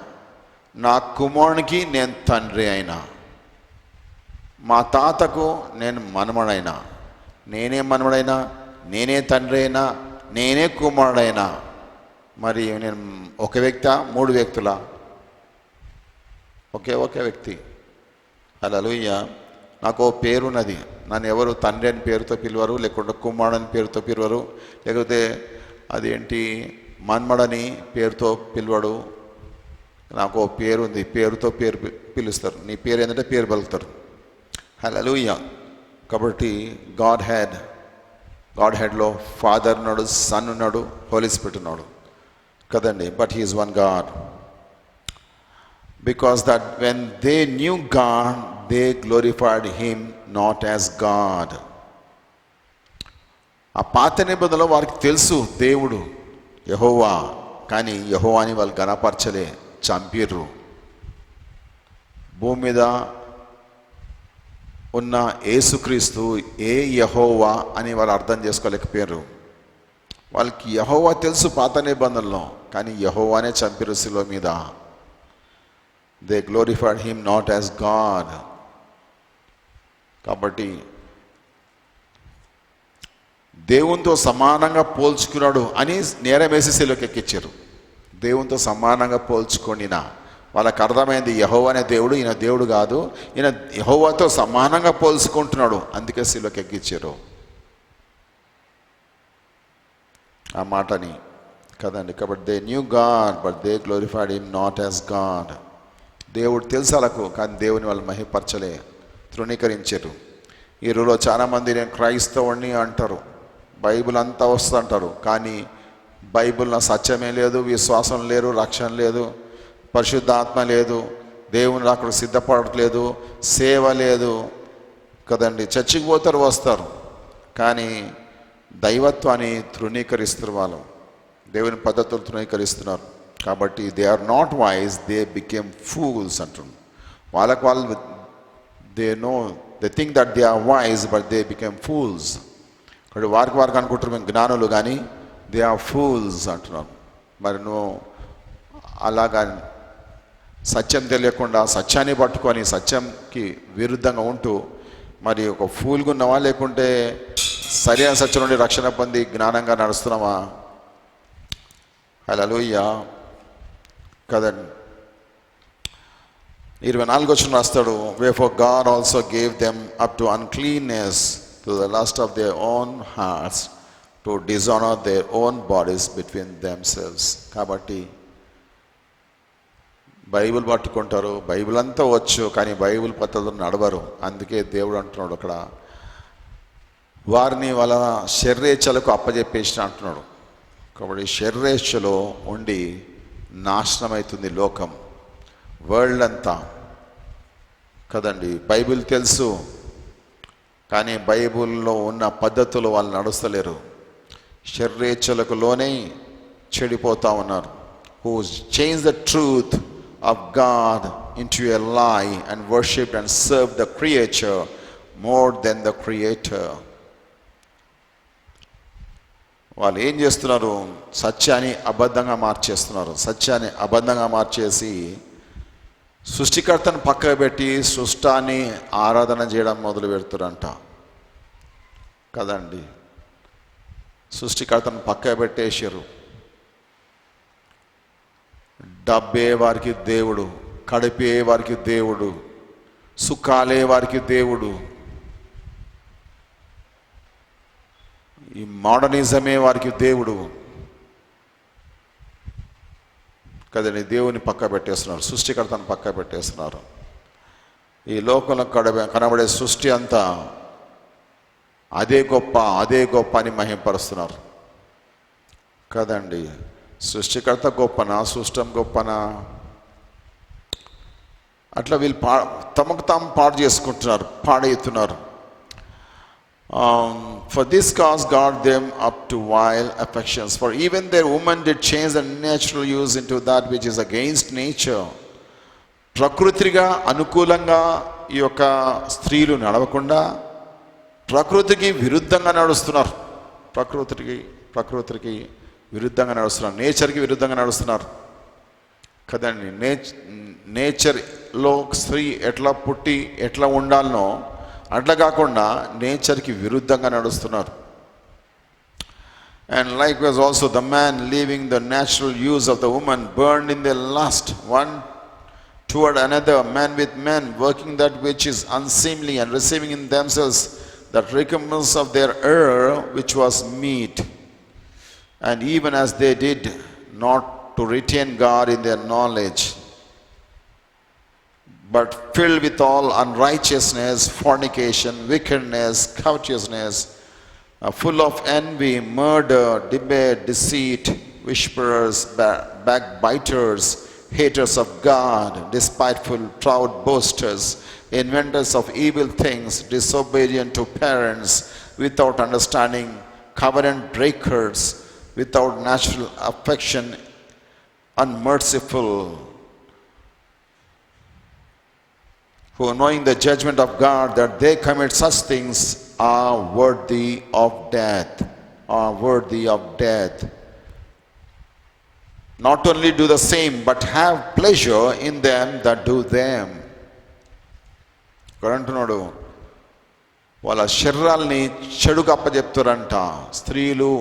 నా కుమారునికి నేను తండ్రి అయినా, మా తాతకు నేను మనమడైనా, నేనే మనమడైనా, నేనే తండ్రి అయినా, నేనే కుమారుడైనా, మరి నేను ఒక వ్యక్తి, మూడు వ్యక్తుల? ఒకే వ్యక్తి. హల్లెలూయా. నాకు ఓ పేరున్నది, నన్ను ఎవరు తండ్రి అని పేరుతో పిలవరు, లేకుంటే కుమారుడు అని పేరుతో పిలవరు, లేకపోతే అదేంటి మన్మడని పేరుతో పిలవడు. నాకు ఓ పేరు ఉంది, పేరుతో పేరు పిలుస్తారు. నీ పేరు ఏంటంటే పేరు పలుకుతారు. హల్లెలూయా. కాబట్టి గాడ్ హెడ్లో ఫాదర్ ఉన్నాడు, సన్ ఉన్నాడు, హోలీ స్పిరిట్ ఉన్నాడు కదండి. But he is one God. Because that when they knew God, they glorified him not as God. ఆ పాత నిబంధనలో వారికి తెలుసు దేవుడు యెహోవా, కానీ యెహోవాని వాళ్ళు గణపరచలే, చంపిర్రు. భూమి మీద ఉన్న యేసుక్రీస్తు ఏ యెహోవా అని వాళ్ళు అర్థం చేసుకోలేకపోయారు. వాళ్ళకి యెహోవా తెలుసు పాత నిబంధనలో, కానీ యెహోవానే చంపిరు శిలువ మీద. They glorified him not as God. కాబట్టి దేవునితో సమానంగా పోల్చుకున్నాడు అని నేరం వేసి శిలువకి ఎక్కించారు. దేవునితో సమానంగా పోల్చుకొనినా వాళ్ళకి అర్థమైంది యెహోవానే దేవుడు, ఈయన దేవుడు కాదు, ఈయన యెహోవాతో సమానంగా పోల్చుకుంటున్నాడు, అందుకే శిలువకి ఎక్కించారు ఆ మాటని కదండి. కాబట్టి they knew God but they glorified him not as God. దేవుడు తెలుసు వాళ్ళకు, కానీ దేవుని వాళ్ళు మహిమపరచలే, తృణీకరించారు. ఈ రోజులో చాలామంది నేను క్రైస్తవుడిని అంటారు, బైబిల్ అంతా వస్తుంటారు, కానీ బైబిల్లో సత్యమే లేదు, విశ్వాసం లేరు, రక్షణ లేదు, పరిశుద్ధాత్మ లేదు, దేవుని అక్కడ సిద్ధపడట్లేదు, సేవ లేదు కదండి. చర్చికి పోతారు, వస్తారు, కానీ దైవత్వాన్ని తృణీకరిస్తారు. వాళ్ళు దేవుని పద్ధతులు తృణీకరిస్తున్నారు. కాబట్టి they are not wise, they became fools అంటున్నారు. వాళ్ళకు వాళ్ళు they think that they are wise but they became fools. కాబట్టి వారికి అనుకుంటారు మేము జ్ఞానులు, కానీ దే ఆర్ ఫూల్స్ అంటున్నాను. మరి నువ్వు అలాగా సత్యం తెలియకుండా సత్యాన్ని పట్టుకొని సత్యంకి విరుద్ధంగా ఉంటూ మరి ఒక ఫూల్గా ఉన్నావా, లేకుంటే సరైన సత్యం నుండి రక్షణ పొంది జ్ఞానంగా నడుస్తున్నావా? హల్లెలూయా కదండి. 24 వచనం రాస్తాడు, wherefore God also gave them up to uncleanness to the lust of their own hearts to dishonor their own bodies between themselves. కాబట్టి బైబిల్ పట్టుకుంటారు, బైబిల్ అంతా వచ్చు, కానీ బైబిల్ పద్ధతులు నడవరు. అందుకే దేవుడు అంటున్నాడు అక్కడ, వారిని వాళ్ళ శరీరేచ్ఛలకు అప్పజెప్పేసిన అంటున్నాడు. కాబట్టి శరీరేచ్ఛలో ఉండి నాశనం అవుతుంది లోకం, వరల్డ్ అంతా కదండి. బైబిల్ తెలుసు, కానీ బైబిల్లో ఉన్న పద్ధతులు వాళ్ళు నడుస్తలేరు, శరీరేచ్ఛలకు లోనే చెడిపోతూ ఉన్నారు. Who change the truth of God into a lie and worshipped and served the creature more than the creator. వాళ్ళు ఏం చేస్తున్నారు? సత్యాన్ని అబద్ధంగా మార్చేస్తున్నారు. సత్యాన్ని అబద్ధంగా మార్చేసి సృష్టికర్తను పక్కకు పెట్టి సృష్టాన్ని ఆరాధన చేయడం మొదలు పెడుతురంట కదండి. సృష్టికర్తను పక్కకు పెట్టేసారు. డబ్బే వారికి దేవుడు, కడిపే వారికి దేవుడు, సుఖాలే వారికి దేవుడు, ఈ మోడర్నిజమే వారికి దేవుడు కదండి. దేవుని పక్క పెట్టేస్తున్నారు, సృష్టికర్తను పక్క పెట్టేస్తున్నారు. ఈ లోకంలో కనబడే సృష్టి అంతా అదే గొప్ప అదే గొప్ప అని మహింపరుస్తున్నారు కదండి. సృష్టికర్త గొప్పనా, సృష్టం గొప్పనా? అట్లా వీళ్ళు తమకు తాము పాడు చేసుకుంటున్నారు, పాడవుతున్నారు. For this cause God them up to vile affections. For even their women did change the natural use into that which is against nature. ప్రకృతిగా అనుకూలంగా ఈ యొక్క స్త్రీలు నడవకుండా ప్రకృతికి విరుద్ధంగా నడుస్తున్నారు. ప్రకృతికి విరుద్ధంగా నడుస్తున్నారు, నేచర్కి విరుద్ధంగా నడుస్తున్నారు కదండి. నేచర్లో స్త్రీ ఎట్లా పుట్టి ఎట్లా ఉండాలనో అట్లా కాకుండా నేచర్కి విరుద్ధంగా నడుస్తున్నారు. And likewise also the man leaving the natural use of the woman burned in their lust one toward another, man with man, working that which is unseemly and receiving in themselves that recompense of their error which was meet. And even as they did not to retain God in their knowledge, but filled with all unrighteousness, fornication, wickedness, covetousness, full of envy, murder, debate, deceit, whisperers, backbiters, haters of God, despiteful, proud boasters, inventors of evil things, disobedient to parents, without understanding, covenant breakers, without natural affection, unmerciful, who knowing the judgment of God that they commit such things are worthy of death. Not only do the same, but have pleasure in them that do them. అంటున్నాడు, వాళ్ళ శరీరాల్ని చెడుకు అప్పచెప్తారంట. స్త్రీలు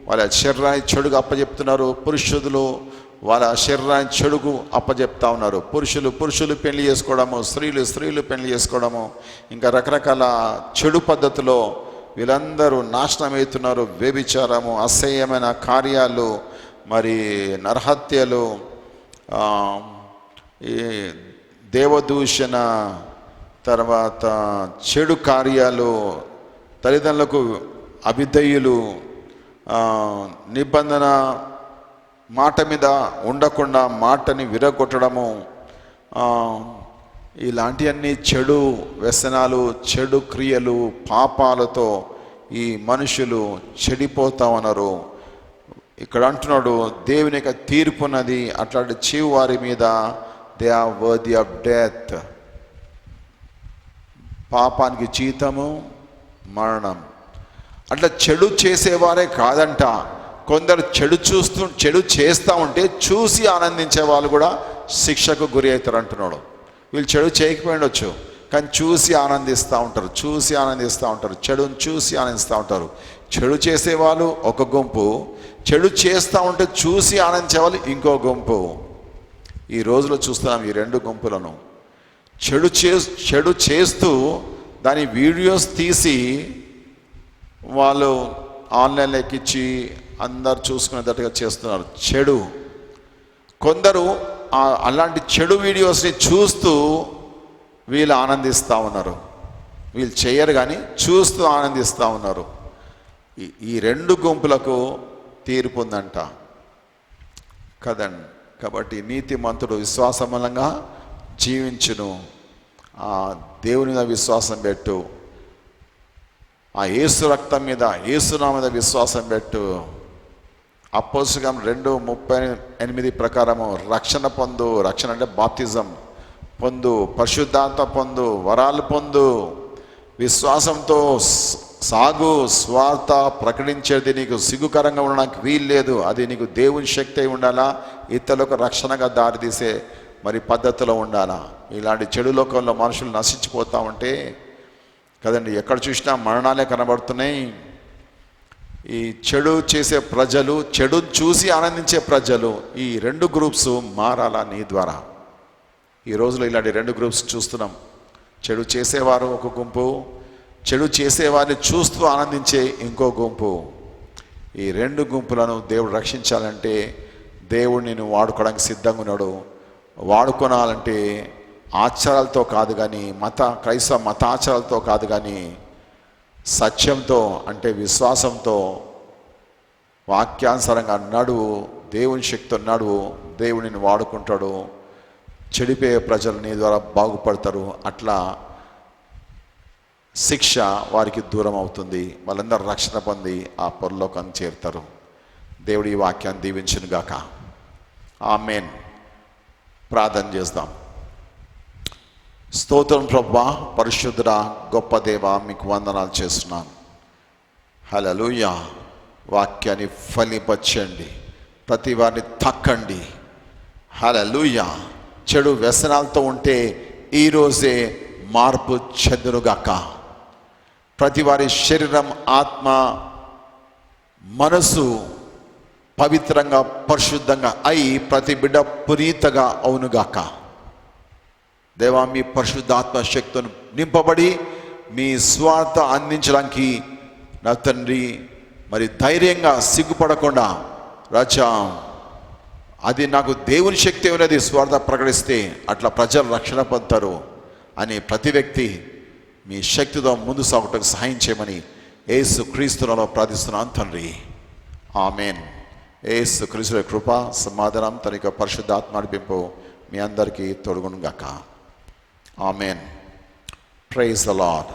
వాళ్ళ శరీరాన్ని చెడుకు అప్పచెప్తున్నారు, పురుషులు వాళ్ళ శరీరాన్ని చెడుకు అప్పచెప్తా ఉన్నారు. పురుషులు పెళ్లి చేసుకోవడము, స్త్రీలు పెళ్లి చేసుకోవడము, ఇంకా రకరకాల చెడు పద్ధతిలో వీళ్ళందరూ నాశనం అవుతున్నారు. వ్యభిచారము, అసహ్యమైన కార్యాలు, మరి నరహత్యలు, ఈ దేవదూషణ, తర్వాత చెడు కార్యాలు, తల్లిదండ్రులకు అవిధేయులు, నిబంధన మాట మీద ఉండకుండా మాటని విరగొట్టడము, ఇలాంటివన్నీ చెడు వ్యసనాలు, చెడు క్రియలు, పాపాలతో ఈ మనుషులు చెడిపోతా ఉన్నారు. ఇక్కడ అంటున్నాడు, దేవుని యొక్క తీర్పున్నది అట్లాంటి చీవు వారి మీద. They are worthy of death. పాపానికి జీతము మరణం. అట్లా చెడు చేసేవారే కాదంట, కొందరు చెడు చేస్తూ ఉంటే చూసి ఆనందించే వాళ్ళు కూడా శిక్షకు గురి అవుతారు అంటున్నాడు. వీళ్ళు చెడు చేయకపోయిండొచ్చు, కానీ చూసి ఆనందిస్తూ ఉంటారు. చెడుని చూసి ఆనందిస్తూ ఉంటారు. చెడు చేసేవాళ్ళు ఒక గుంపు, చెడు చేస్తూ ఉంటే చూసి ఆనందించే వాళ్ళు ఇంకో గుంపు. ఈ రోజులో చూస్తున్నాం ఈ రెండు గుంపులను. చెడు చేస్తూ దాని వీడియోస్ తీసి వాళ్ళు ఆన్లైన్లో ఎక్కించి అందరు చూసుకునేటట్టుగా చేస్తున్నారు చెడు. కొందరు అలాంటి చెడు వీడియోస్ని చూస్తూ వీళ్ళు ఆనందిస్తూ ఉన్నారు. వీళ్ళు చేయరు కానీ చూస్తూ ఆనందిస్తూ ఉన్నారు. ఈ రెండు గుంపులకు తీర్పు ఉందంట కదండి. కాబట్టి నీతిమంతుడు విశ్వాసమూలంగా జీవించును. ఆ దేవుని మీద విశ్వాసం పెట్టు, ఆ యేసు రక్తం మీద, యేసునామం మీద విశ్వాసం పెట్టు. అపోస్తలుల 2:38 ప్రకారము రక్షణ పొందు. రక్షణ అంటే బాప్తిజం పొందు, పరిశుద్ధాత్మ పొందు, వరాలు పొందు. విశ్వాసంతో సాగు, స్వార్థ ప్రకటించేది నీకు సిగ్గుకరంగా ఉండడానికి వీల్లేదు. అది నీకు దేవుని శక్తి అయి ఉండాలా, ఇతరులకు రక్షణగా దారితీసే మరి పద్ధతిలో ఉండాలా. ఇలాంటి చెడు లోకంలో మనుషులు నశించిపోతూ ఉంటే కదండి, ఎక్కడ చూసినా మరణాలే కనబడుతున్నాయి. ఈ చెడు చేసే ప్రజలు, చెడు చూసి ఆనందించే ప్రజలు, ఈ రెండు గ్రూప్స్ మారాలా నీ ద్వారా. ఈ రోజులో ఇలాంటి రెండు గ్రూప్స్ చూస్తున్నాం. చెడు చేసేవారు ఒక గుంపు, చెడు చేసేవారిని చూస్తూ ఆనందించే ఇంకో గుంపు. ఈ రెండు గుంపులను దేవుడు రక్షించాలంటే దేవుడు నిన్ను వాడుకోవడానికి సిద్ధంగా ఉన్నాడు. వాడుకోనాలంటే ఆచారాలతో కాదు కానీ, క్రైస్తవ మతాచారాలతో కాదు కానీ సత్యంతో, అంటే విశ్వాసంతో, వాక్యానుసారంగా నడువు, దేవుని శక్తితో నడువు. దేవుడిని వాడుకుంటాడు. చెడిపోయే ప్రజలు నీ ద్వారా బాగుపడతారు. అట్లా శిక్ష వారికి దూరం అవుతుంది. వాళ్ళందరూ రక్షణ పొంది ఆ పరలోకాన్ని చేరుతారు. దేవుడి ఈ వాక్యాన్ని దీవించును గాక. ఆమేన్. ప్రార్థన చేద్దాం. స్తోత్రం ప్రభువా, పరిశుద్ధుడా, గొప్ప దేవా, మీకు వందనాలు చేస్తున్నాను. హల్లెలూయా. వాక్యాన్ని ఫలింపచేయండి, ప్రతి వారిని తాకండి. హల్లెలూయా. చెడు వ్యసనాలతో ఉంటే ఈరోజే మార్పు చెందునుగాక. ప్రతి వారి శరీరం, ఆత్మ, మనసు పవిత్రంగా, పరిశుద్ధంగా అయి ప్రతి బిడ్డ పునీతగా అవునుగాక. దేవా, మీ పరిశుద్ధాత్మ శక్తిని నింపబడి మీ స్వార్థ అందించడానికి నా తండ్రి మరి ధైర్యంగా సిగ్గుపడకుండా, రాజా అది నాకు దేవుని శక్తి ఉన్నది, స్వార్థ ప్రకటిస్తే అట్లా ప్రజలు రక్షణ పొందుతారు అని ప్రతి వ్యక్తి మీ శక్తితో ముందు సాగటకు సహాయం చేయమని యేసు క్రీస్తునామములో ప్రార్థిస్తున్నాను తండ్రి. ఆమేన్. యేసు క్రీస్తు కృప, సమాధానం, తన యొక్క పరిశుద్ధాత్మ నడిపింపు మీ అందరికీ తోడుగును గాక. ఆమేన్. Praise the lord.